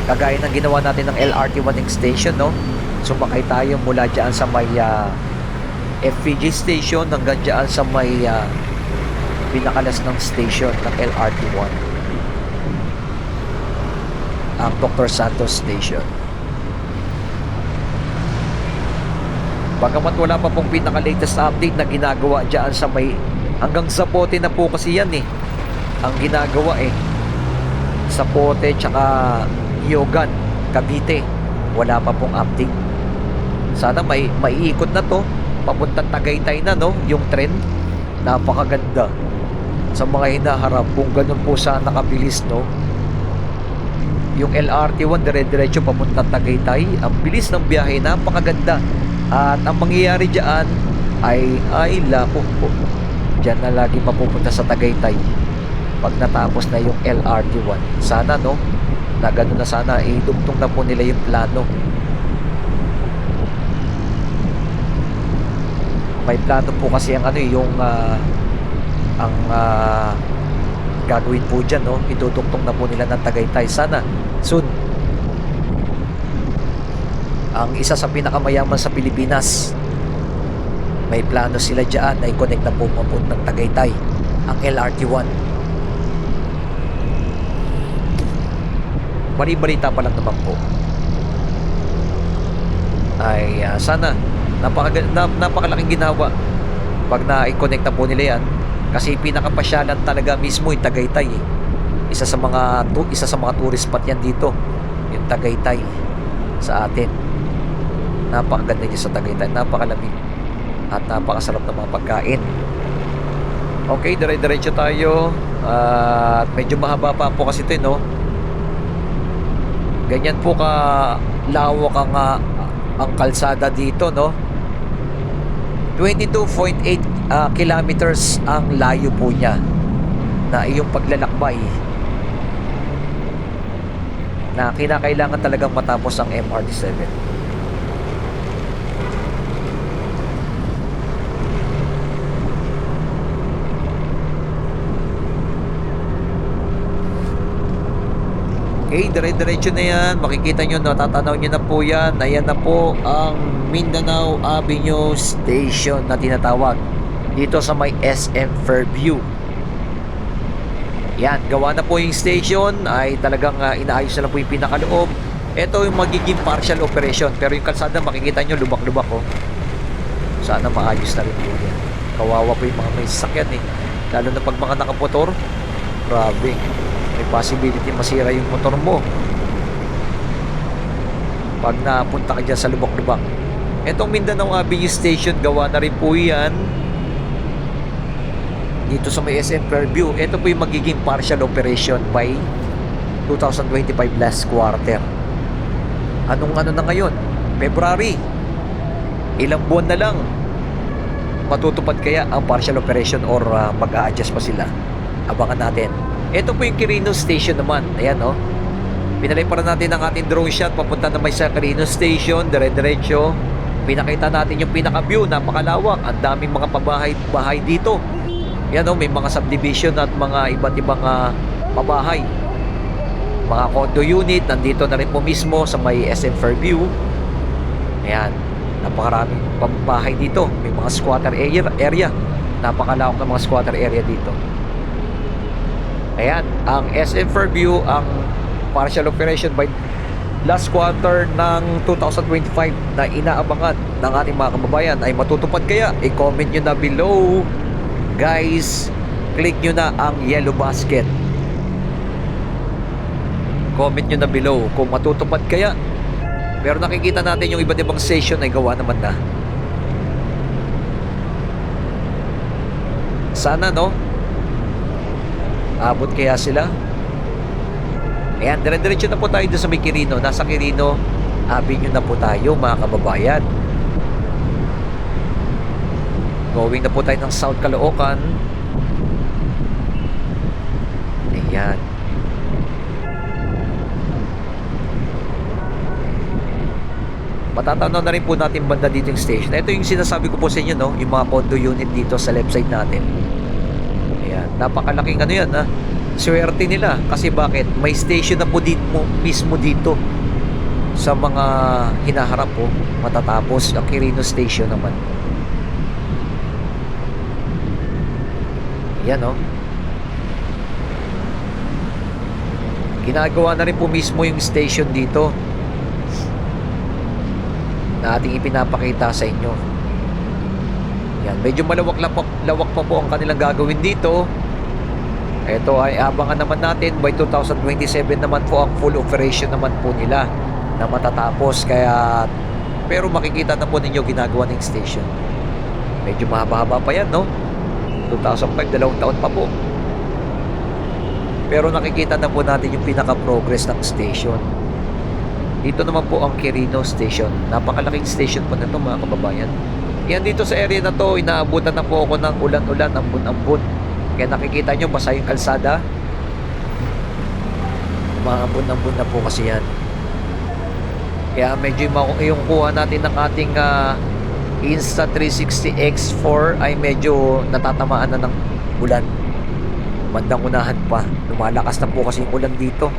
Kagaya ng ginawa natin ng LRT 1 station, no? Sumakay tayo mula dyan sa may FPG station hanggang dyan sa may pinakalas ng station ng LRT 1, ang Dr. Santos Station. Bagamat wala pa pong pinaka-latest update na ginagawa dyan sa may hanggang Zapote na po kasi yan ang ginagawa Zapote tsaka Hiogan, Cavite, wala pa pong update. Sana maiikot na to papuntang Tagaytay na, no? Yung tren, napakaganda sa mga hinaharap kung ganun po sana nakabilis, no? Yung LRT 1 dire-diretso papuntang Tagaytay, ang bilis ng biyahe, napakaganda. At ang mangyayari dyan ay lako po, dyan na lagi mapupunta sa Tagaytay pag natapos na yung LRT 1. Sana, no, na gano'n na sana, idugtong na po nila yung plano. May plano po kasi ang gagawin po dyan, no, idudugtong na po nila ng Tagaytay. Sana soon. Ang isa sa pinakamayaman sa Pilipinas, may plano sila dyan na i-connect na po papuntang Tagaytay ang LRT 1. Bali-balita pa lang naman po. Ay sana napakalaking ginawa pag na-connect na po nila yan, kasi pinakapasyalan talaga mismo yung Tagaytay eh. Isa sa mga tourist spot yan dito, yung Tagaytay sa atin. Napakaganda niya sa Tagaytay, napakalamig at napakasarap ng mga pagkain. Okay, dire-diretso tayo. At medyo mahaba pa po kasi ito, no? Ganyan po ka lawak ang kalsada dito, no? 22.8 kilometers ang layo po niya na iyong paglalakbay na kinakailangan talagang matapos ang MRT7. Okay, dire-diretso na yan. Makikita nyo, natatanaw nyo na po yan. Ayan na po ang Mindanao Avenue Station na tinatawag dito sa may SM Fairview. Yan, gawa na po yung station. Ay talagang inaayos na lang po yung pinakaloob. Ito yung magiging partial operation. Pero yung kalsada, makikita nyo, lubak-lubak oh. Sana maayos na rin po yan. Kawawa po yung mga may sasakyan eh. Lalo na pag mga nakamotor. Grabe, may possibility masira yung motor mo pag napunta ka dyan sa lubak-lubak. Itong Mindanao Avenue Station, gawa na rin po yan dito sa may SM Fairview. Ito po yung magiging partial operation by 2025 last quarter. Anong ano na ngayon? February. Ilang buwan na lang matutupad kaya ang partial operation or mag-a-adjust pa sila? Abangan natin. Ito po yung Quirino Station naman. Ayan oh. Pinalay para natin ang ating drone shot papunta na may sa Quirino Station, dire-diretso. Pinakita natin yung pinaka-view, napakalawak. Ang daming mga pabahay dito. Yan oh, may mga subdivision at mga iba't ibang pabahay. Mga condo unit, nandito na rin po mismo sa may SM Fairview. Ayan, napakaraming pabahay dito. May mga squatter area. Napakalawak ng mga squatter area dito. Ayan, ang SM Fairview, ang partial operation by last quarter ng 2025 na inaabangan ng ating mga kababayan ay matutupad kaya? I-comment nyo na below. Guys, click nyo na ang yellow basket. Comment nyo na below kung matutupad kaya. Pero nakikita natin yung iba't ibang station ay gawa naman na. Sana no? Abot kaya sila? Ayan, dire-diretso na po tayo doon sa may Quirino. Nasa Quirino Avenue na po tayo, mga kababayan. Going na po tayo ng South Caloocan. Ayan. Matatanaw na rin po natin banda dito yung station. Ito yung sinasabi ko po sa inyo, no? Yung mga condo unit dito sa left side natin. Ayan, napakalaking ano yan ha. Swerte nila kasi bakit? May station na po dito, mismo dito sa mga hinaharap po. Matatapos ang Quirino Station naman. Ayan oh. Ginagawa na rin po mismo yung station dito na ating ipinapakita sa inyo. Yan, medyo lawak pa po ang kanilang gagawin dito. Ito ay abangan naman natin by 2027 naman po ang full operation naman po nila na matatapos. Kaya pero makikita na po ninyo ginagawa ng station. Medyo mahaba-haba pa yan, no? 2005, 2 taon pa po. Pero nakikita na po natin yung pinaka-progress ng station. Dito naman po ang Quirino Station. Napakalaking station po na ito, mga kababayan. Yan dito sa area na to, inaabutan na po ako ng ulan-ulan, ambon-ambon. Kaya nakikita nyo, basa yung kalsada. Maambon-ambon na po kasi yan. Kaya medyo yung kuha natin ng ating Insta360 X4 ay medyo natatamaan na ng ulan. Bandang unahan pa. Lumalakas na po kasi yung ulan dito.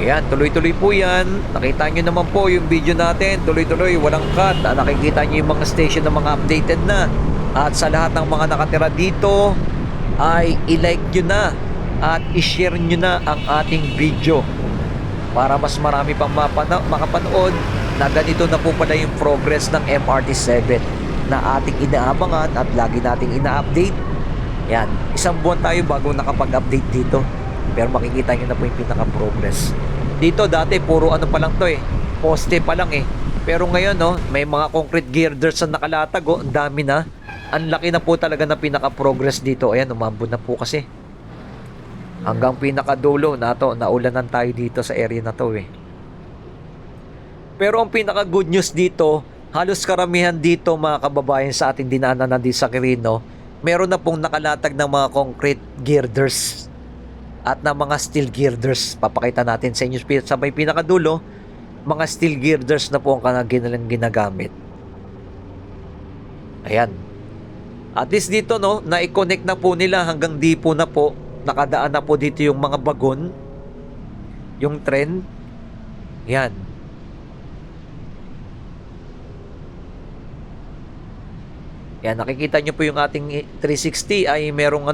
Ayan, tuloy-tuloy po yan. Nakita nyo naman po yung video natin. Tuloy-tuloy, walang cut. Nakikita nyo yung mga station na mga updated na. At sa lahat ng mga nakatira dito ay i-like nyo na at i-share nyo na ang ating video para mas marami pang makapanood na ganito na po pala yung progress ng MRT7 na ating inaabangan at lagi nating ina-update. Yan, isang buwan tayo bago nakapag-update dito, pero makikita nyo na po yung pinaka-progress. Dito dati puro ano pa lang to poste pa lang pero ngayon may mga concrete girders na nakalatag ang dami na. Ang laki na po talaga na pinaka-progress dito. Ayan, umambon na po kasi hanggang pinakadulo na to, naulanan tayo dito sa area na to Pero ang pinaka good news dito, halos karamihan dito mga kababayan sa ating dinaanan na di sa Quirino, meron na pong nakalatag ng mga concrete girders at ng mga steel girders. Papakita natin sa inyo sa may pinakadulo, mga steel girders na po ang kanilang ginagamit. Ayan. At least dito na-connect na po nila hanggang dipo na po. Nakadaan na po dito yung mga bagon, yung tren. Yan. Yan, nakikita nyo po yung ating 360 ay merong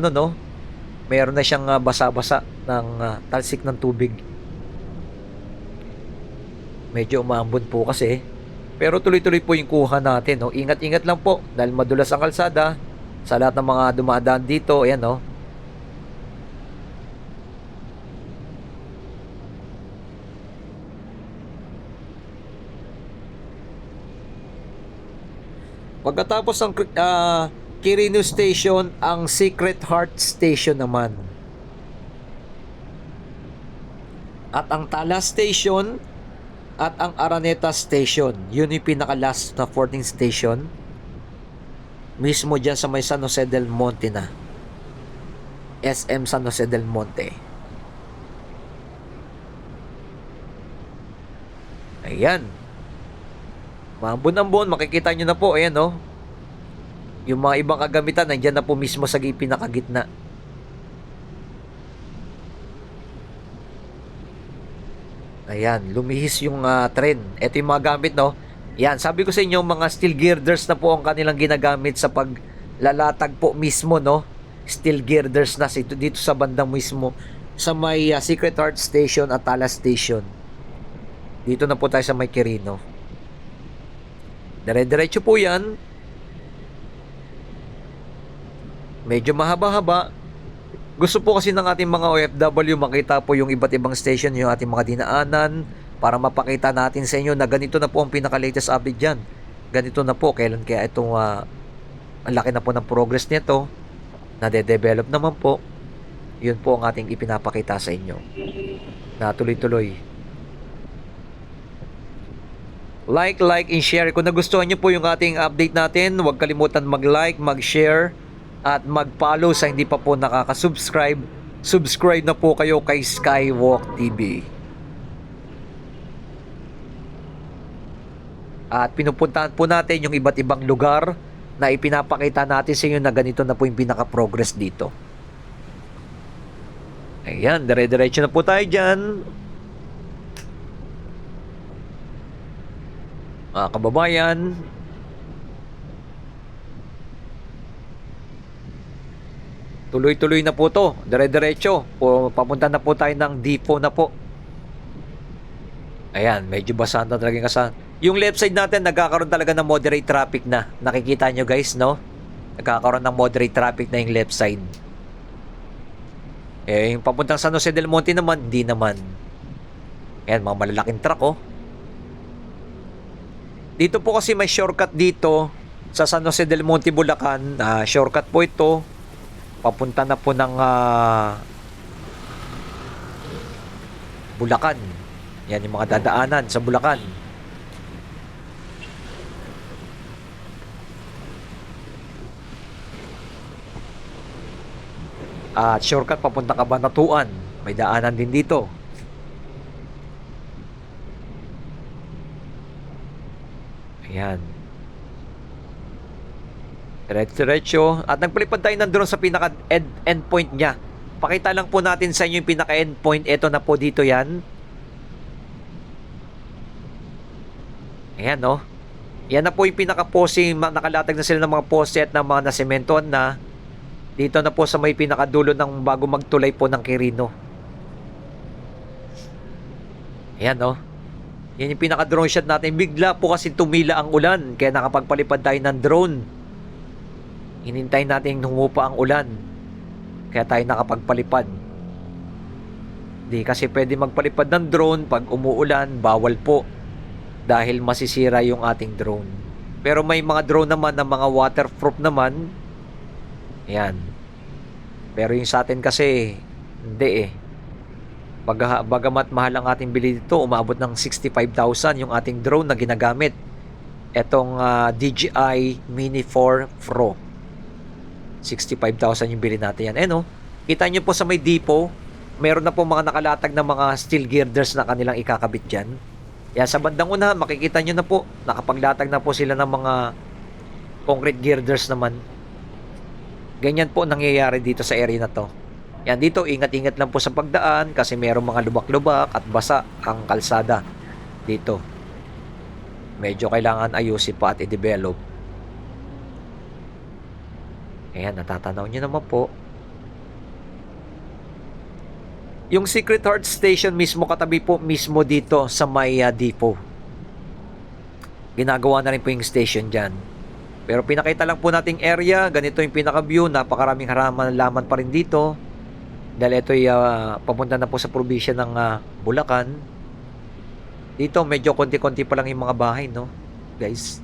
meron na siyang basa-basa ng talsik ng tubig. Medyo umaambon po kasi, pero tuloy-tuloy po yung kuha natin. Ingat-ingat lang po dahil madulas ang kalsada sa lahat ng mga dumadaan dito. Ayan Pagkatapos ng Quirino Station, ang Secret Heart Station naman. At ang Talas Station at ang Araneta Station. Yun yung pinaka-last na 14th station. Mismo dyan sa may San Jose del Monte na. SM San Jose del Monte. Ayan. Mambon-ambon, makikita nyo na po. Ayan yung mga ibang kagamitan nandiyan na po mismo sa pinakagitna. Ayan, lumihis yung tren. Ito yung mga gamit Yan, sabi ko sa inyo, mga steel girders na po ang kanilang ginagamit sa paglalatag po mismo Steel girders na dito sa bandang mismo sa may Secret Heart Station at Talas Station. Dito na po tayo sa may Quirino. Dire-diretso po yan. Medyo mahaba-haba. Gusto po kasi ng ating mga OFW makita po yung iba't ibang station, yung ating mga dinaanan, para mapakita natin sa inyo na ganito na po ang pinaka-latest update dyan. Ganito na po. Kailan kaya itong ang laki na po ng progress nito, nade-develop naman po. Yun po ang ating ipinapakita sa inyo na tuloy-tuloy. Like, and share. Kung nagustuhan nyo po yung ating update natin, huwag kalimutan mag-like, mag-share, at mag-follow sa hindi pa po nakaka-subscribe. Subscribe na po kayo kay Skywalk TV. At pinupuntahan po natin yung iba't ibang lugar na ipinapakita natin sa inyo na ganito na po yung pinaka-progress dito. Ayan, dire-diretso na po tayo dyan. Mga kababayan, tuloy-tuloy na po to, dire-diretso. Papunta na po tayo ng depot na po. Ayan, medyo basahan na talagang kasan. Yung left side natin, nagkakaroon talaga ng moderate traffic na. Nakikita nyo guys, nagkakaroon ng moderate traffic na yung left side. Yung papuntang San Jose del Monte naman, hindi naman. Ayan, mga malalaking truck Dito po kasi may shortcut dito sa San Jose del Monte, Bulacan. Shortcut po ito. Papunta na po ng Bulacan. Yan yung mga dadaanan sa Bulacan. At shortcut papunta Cabanatuan. May daanan din dito. Ayan. Diretso. At nagpalipad tayo nandun sa pinaka endpoint niya. Pakita lang po natin sa inyo yung pinaka endpoint. Ito na po dito yan. Ayan Yan na po yung pinaka-poste. Nakalatag na sila ng mga poste at ng mga nasementohan na. Dito na po sa may pinakadulo ng bago magtulay po ng Quirino. Ayan, oh. Yan yung pinaka-drone shot natin. Bigla po kasi tumila ang ulan, kaya nakapagpalipad tayo ng drone. Hinintay natin humupa ang ulan, kaya tayo nakapagpalipad. Di kasi pwede magpalipad ng drone pag umuulan, bawal po. Dahil masisira yung ating drone. Pero may mga drone naman na mga waterproof naman. Ayan. Pero yung sa atin kasi, hindi eh. Bagamat mahal ang ating bili dito, umabot ng 65,000 yung ating drone na ginagamit. Etong DJI Mini 4 Pro. 65,000 yung bili natin yan. No? Kita nyo po sa may depot, meron na po mga nakalatag na mga steel girders na kanilang ikakabit dyan. Yan, sa bandang una, makikita nyo na po, nakapaglatag na po sila ng mga concrete girders naman. Ganyan po nangyayari dito sa area na to. Yan, dito ingat-ingat lang po sa pagdaan kasi merong mga lubak-lubak at basa ang kalsada dito. Medyo kailangan ayusin pa at i-develop. Ayan, natatanaw nyo naman po. Yung Secret Heart Station mismo, katabi po mismo dito sa may depot. Ginagawa na rin po yung station dyan. Pero pinakita lang po nating area, ganito yung pinaka-view, napakaraming halaman pa rin dito. Dahil ito ay papunta na po sa probinsya ng Bulacan. Dito medyo konti-konti pa lang yung mga bahay, no? Guys.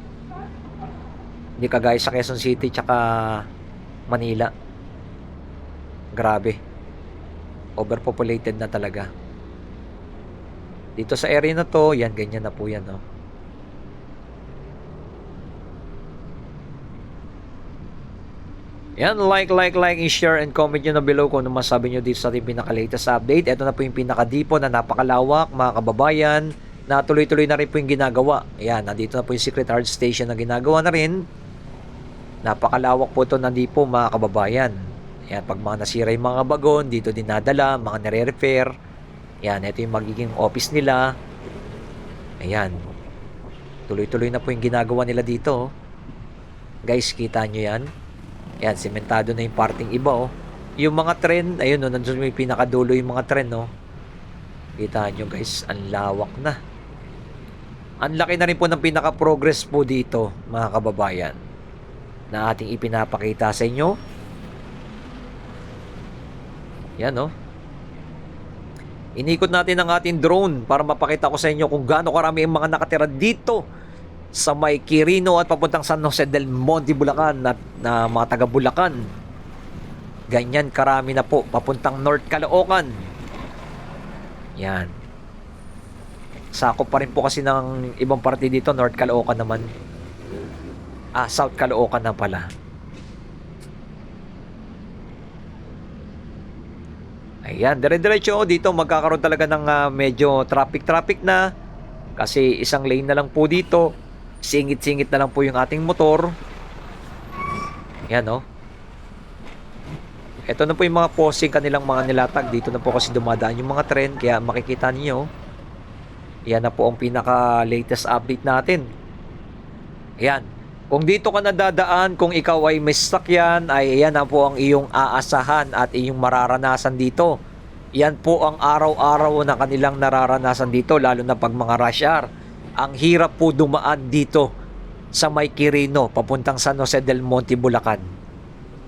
Hindi kagaya sa Quezon City tsaka Manila. Grabe. Overpopulated na talaga. Dito sa area na to, yan, ganyan na po yan, no? Yan, like, share, and comment nyo na below kung ano masabi nyo dito sa ating pinaka-latest update. Ito na po yung pinaka-depo na napakalawak, mga kababayan, na tuloy-tuloy na rin po yung ginagawa. Ayan, nandito na po yung Secret Heart Station na ginagawa na rin. Napakalawak po ito ng depo, mga kababayan. Ayan, pag mga nasira yung mga bagon, dito dinadala, mga nare-repair. Ayan, ito yung magiging office nila. Ayan. Tuloy-tuloy na po yung ginagawa nila dito. Guys, kita nyo yan? Yan, sementado na yung parting iba, oh. Yung mga tren, ayun, no, nandun may pinakadulo yung mga tren, no. Kita nyo, guys, ang lawak na. Ang laki na rin po ng pinaka-progress po dito, mga kababayan, na ating ipinapakita sa inyo. Yan, no. Inikot natin ang ating drone para mapakita ko sa inyo kung gaano karami ang mga nakatira dito sa may Quirino at papuntang San Jose del Monte, Bulacan at na mga taga Bulacan. Ganyan karami na po papuntang North Caloocan. Yan. Sakop pa rin po kasi ng ibang parte dito, North Caloocan naman. South Caloocan na pala. Ayan, dire-diretso dito magkakaroon talaga ng medyo traffic na kasi isang lane na lang po dito. Singit-singit na lang po yung ating motor. Yan, no. Ito na po yung mga posting kanilang mga nilatag. Dito na po kasi dumadaan yung mga tren. Kaya makikita niyo. Yan na po ang pinaka-latest update natin. Yan. Kung dito ka nadadaan, kung ikaw ay may sasakyan, ay yan na po ang iyong aasahan at iyong mararanasan dito. Yan po ang araw-araw na kanilang nararanasan dito, lalo na pag mga rush hour. Ang hirap po dumaan dito sa may Quirino papuntang San Jose del Monte, Bulacan.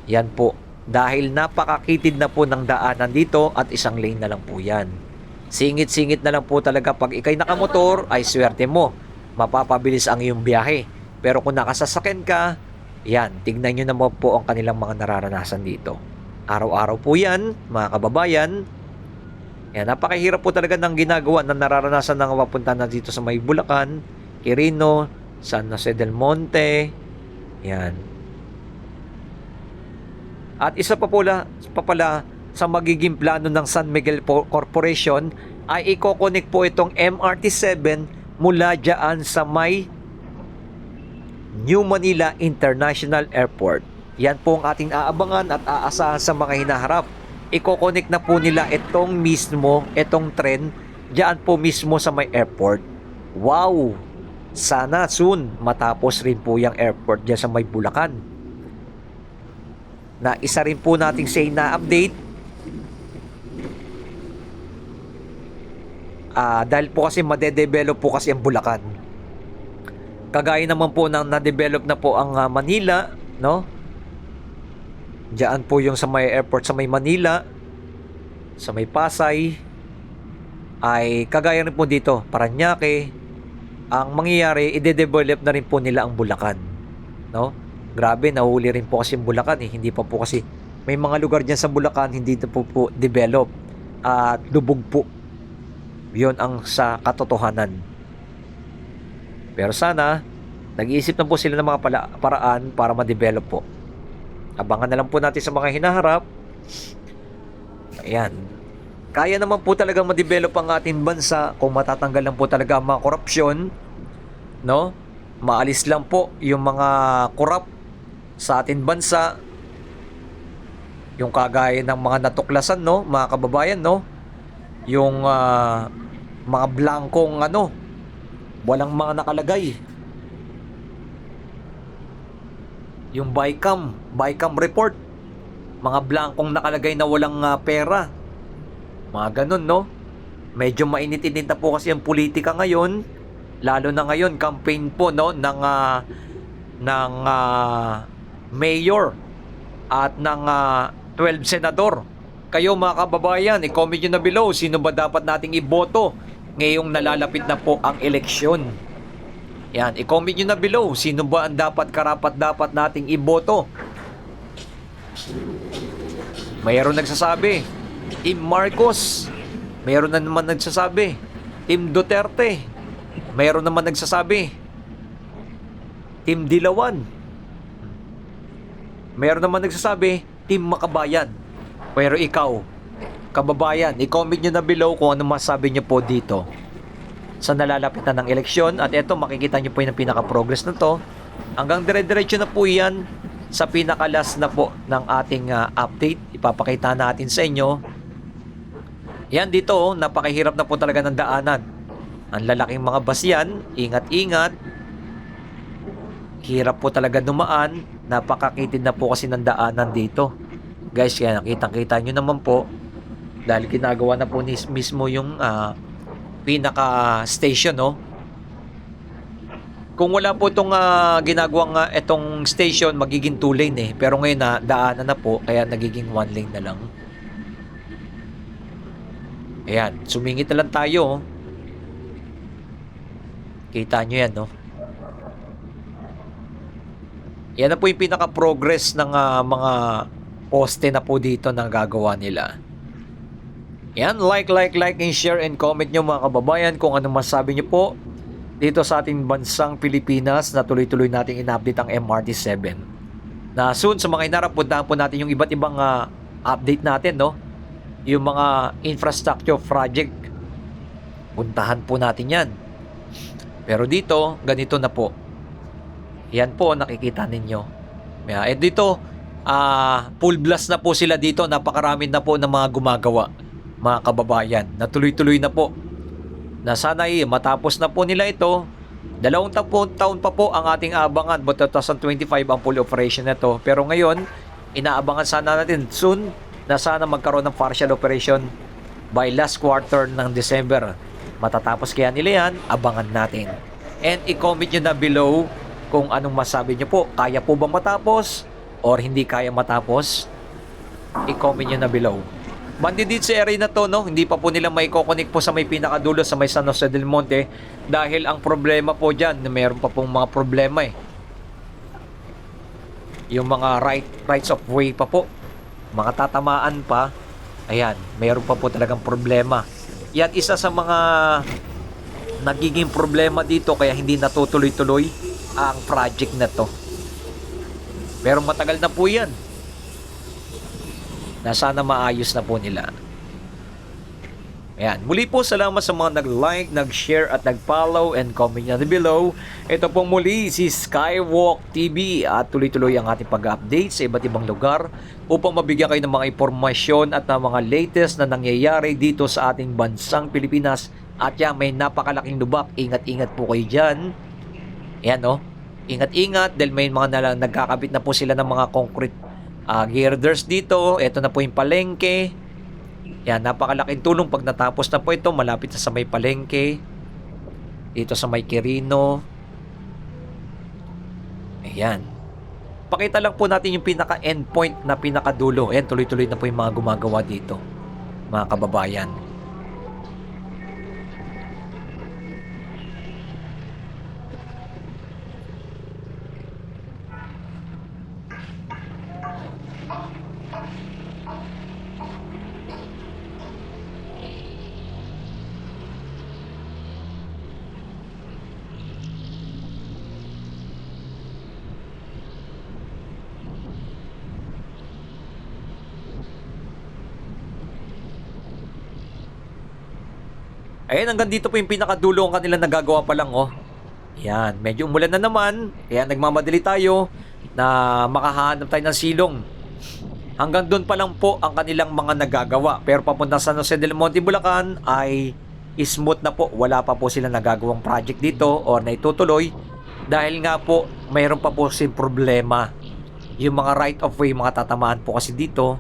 Yan po. Dahil napakakitid na po ng daanan dito at isang lane na lang po yan. Singit-singit na lang po talaga pag ikay nakamotor ay swerte mo. Mapapabilis ang iyong biyahe. Pero kung nakasasakyan ka, yan, tignan nyo naman po ang kanilang mga nararanasan dito. Araw-araw po yan, mga kababayan. Yan, napakahirap po talaga ng ginagawa na nararanasan ng mapunta na dito sa may Bulacan, Quirino, San Jose del Monte. Yan. At isa pa pala sa magiging plano ng San Miguel Corporation ay i-connect po itong MRT-7 mula dyan sa may New Manila International Airport. Yan po ang ating aabangan at aasahan sa mga hinaharap. I-connect na po nila itong tren diyan po mismo sa may airport. Wow! Sana soon matapos rin po yung airport diyan sa may Bulacan. na isa rin po nating say na update. Dahil po kasi madedevelop po kasi ang Bulacan. Kagaya naman po ng na-develop na po ang Manila, no? Diyan po yung sa may airport sa may Manila, sa may Pasay, ay kagaya rin po dito, Parañaque. Ang mangyayari, ide-develop na rin po nila ang Bulacan, no? Grabe, nahuli rin po kasi ang Bulacan eh. Hindi pa po kasi, may mga lugar dyan sa Bulacan hindi na po develop at lubog po. Yun ang sa katotohanan. Pero sana, nag-iisip na po sila ng mga paraan para ma-develop po. Abangan na lang po natin sa mga hinaharap. Ayan. Kaya naman po talaga ma-develop ang ating bansa kung matatanggal lang po talaga ang mga korupsyon, no? Maalis lang po yung mga korap sa ating bansa. Yung kagaya ng mga natuklasan, no, mga kababayan, no? Yung mga blankong walang mga nakalagay. Yung BICAM report, mga blankong nakalagay na walang pera. Mga ganun, no? Medyo mainit-init na po kasi ang politika ngayon, lalo na ngayon campaign po, no, ng mayor at ng 12 senador. Kayo mga kababayan, i-comment nyo na below sino ba dapat nating iboto ngayong nalalapit na po ang eleksyon. Yan, i-comment nyo na below sino ba ang karapat-dapat nating iboto. Mayroon nagsasabi, Team Marcos. Mayroon na naman nagsasabi, Team Duterte. Mayroon naman nagsasabi, Team Dilawan. Mayroon naman nagsasabi, Team Makabayan. Pero ikaw, kababayan, i-comment nyo na below kung ano masabi nyo po dito sa nalalapit na ng eleksyon. At eto, makikita nyo po yung pinaka-progress na to. Hanggang dire-diretso na po yan sa pinaka-last na po ng ating update. Ipapakita natin sa inyo. Yan dito, napakahirap na po talaga ng daanan. Ang lalaking mga basyan, ingat-ingat. Hirap po talaga dumaan. Napakakitid na po kasi ng daanan dito. Guys, kaya nakita-kita nyo naman po dahil ginagawa na po mismo yung pinaka-station, no? Kung wala po itong ginagawang itong station, magiging 2 lane eh. Pero ngayon na daanan na po, kaya nagiging 1 lane na lang. Ayan, sumingit na lang tayo. Kita nyo yan, no? Yan na po yung pinaka-progress ng mga poste na po dito na gagawa nila. Yan, like, and share and comment nyo mga kababayan kung ano masabi nyo po dito sa ating bansang Pilipinas na tuloy-tuloy nating in-update ang MRT-7. Na soon sa mga inarap, puntahan po natin yung iba't ibang update natin, no? Yung mga infrastructure project. Puntahan po natin yan. Pero dito, ganito na po. Yan po, nakikita ninyo. Dito, full blast na po sila dito. Napakarami na po ng mga gumagawa, mga kababayan, na tuloy-tuloy na po. Na sana'y matapos na po nila ito. 2 taon pa po ang ating abangan. But 2025 ang full operation na ito. Pero ngayon, inaabangan sana natin soon na sana magkaroon ng partial operation by last quarter ng December. Matatapos kaya nila yan, abangan natin. And i-comment nyo na below kung anong masabi nyo po. Kaya po ba matapos or hindi kaya matapos? I-comment nyo na below. Bandi dito sa area na to, no? Hindi pa po nila may kukonek po sa may pinakadulo sa may San Jose del Monte dahil ang problema po dyan, mayroon pa pong mga problema eh. Yung mga rights of way pa po, mga tatamaan pa, ayan, mayroon pa po talagang problema. Yan isa sa mga nagiging problema dito kaya hindi natutuloy-tuloy ang project na to. Pero matagal na po yan na sana maayos na po nila. Ayan. Muli po, salamat sa mga nag-like, nag-share at nag-follow and comment na below. Ito pong muli si Skywalk TV at tuloy-tuloy ang ating pag-update sa iba't ibang lugar upang mabigyan kayo ng mga impormasyon at ng mga latest na nangyayari dito sa ating bansang Pilipinas. At yan, may napakalaking lubak. Ingat-ingat po kayo dyan. Ayan, no? Ingat-ingat dahil may mga nagkakabit na po sila ng mga concrete girders dito. Ito na po yung palengke. Yan, napakalaking tulong pag natapos na po ito. Malapit na sa may palengke. Dito sa may Quirino. Ayan. Pakita lang po natin yung pinaka-endpoint na pinakadulo. Ayan, tuloy-tuloy na po yung mga gumagawa dito, mga kababayan. Ayan, hanggang dito po yung pinakadulo ang kanilang nagagawa pa lang, oh. Yan, medyo umulan na naman. Kaya nagmamadali tayo na makahanap tayo ng silong. Hanggang doon pa lang po ang kanilang mga nagagawa. Pero papunta sa San Jose del Monte, Bulacan ay smooth na po. Wala pa po sila nagagawang project dito or na itutuloy. Dahil nga po, mayroon pa po sin problema. Yung mga right of way, mga tatamaan po kasi dito,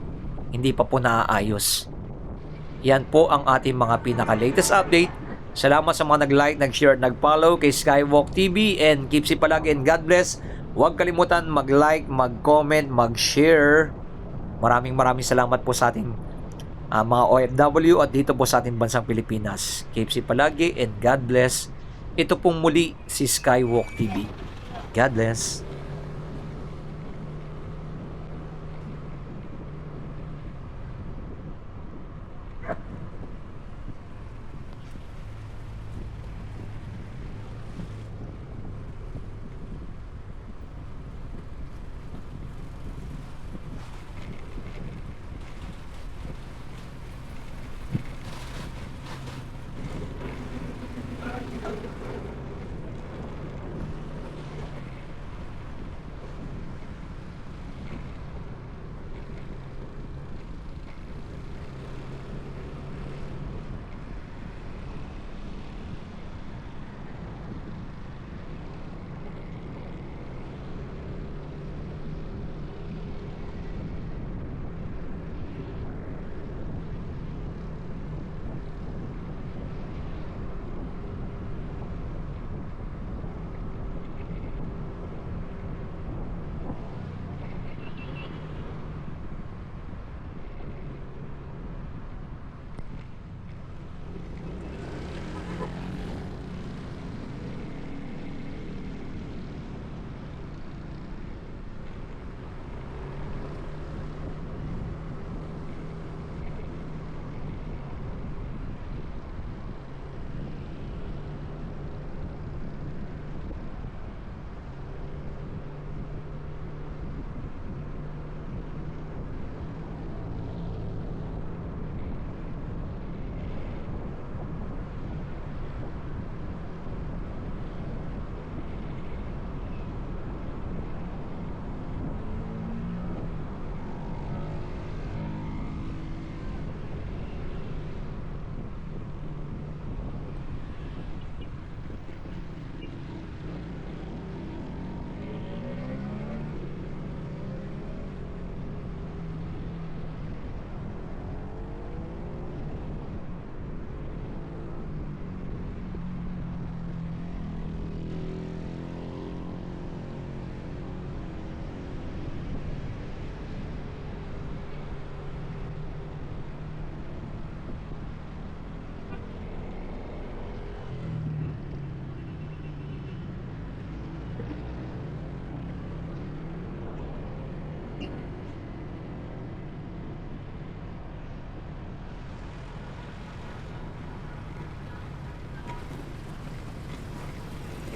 hindi pa po naaayos. Yan po ang ating mga pinaka-latest update. Salamat sa mga nag-like, nag-share, nag-follow kay Skywalk TV, and keep safe palagi and God bless. Huwag kalimutan mag-like, mag-comment, mag-share. Maraming salamat po sa ating mga OFW at dito po sa ating bansang Pilipinas. Keep safe palagi and God bless. Ito pong muli si Skywalk TV. God bless.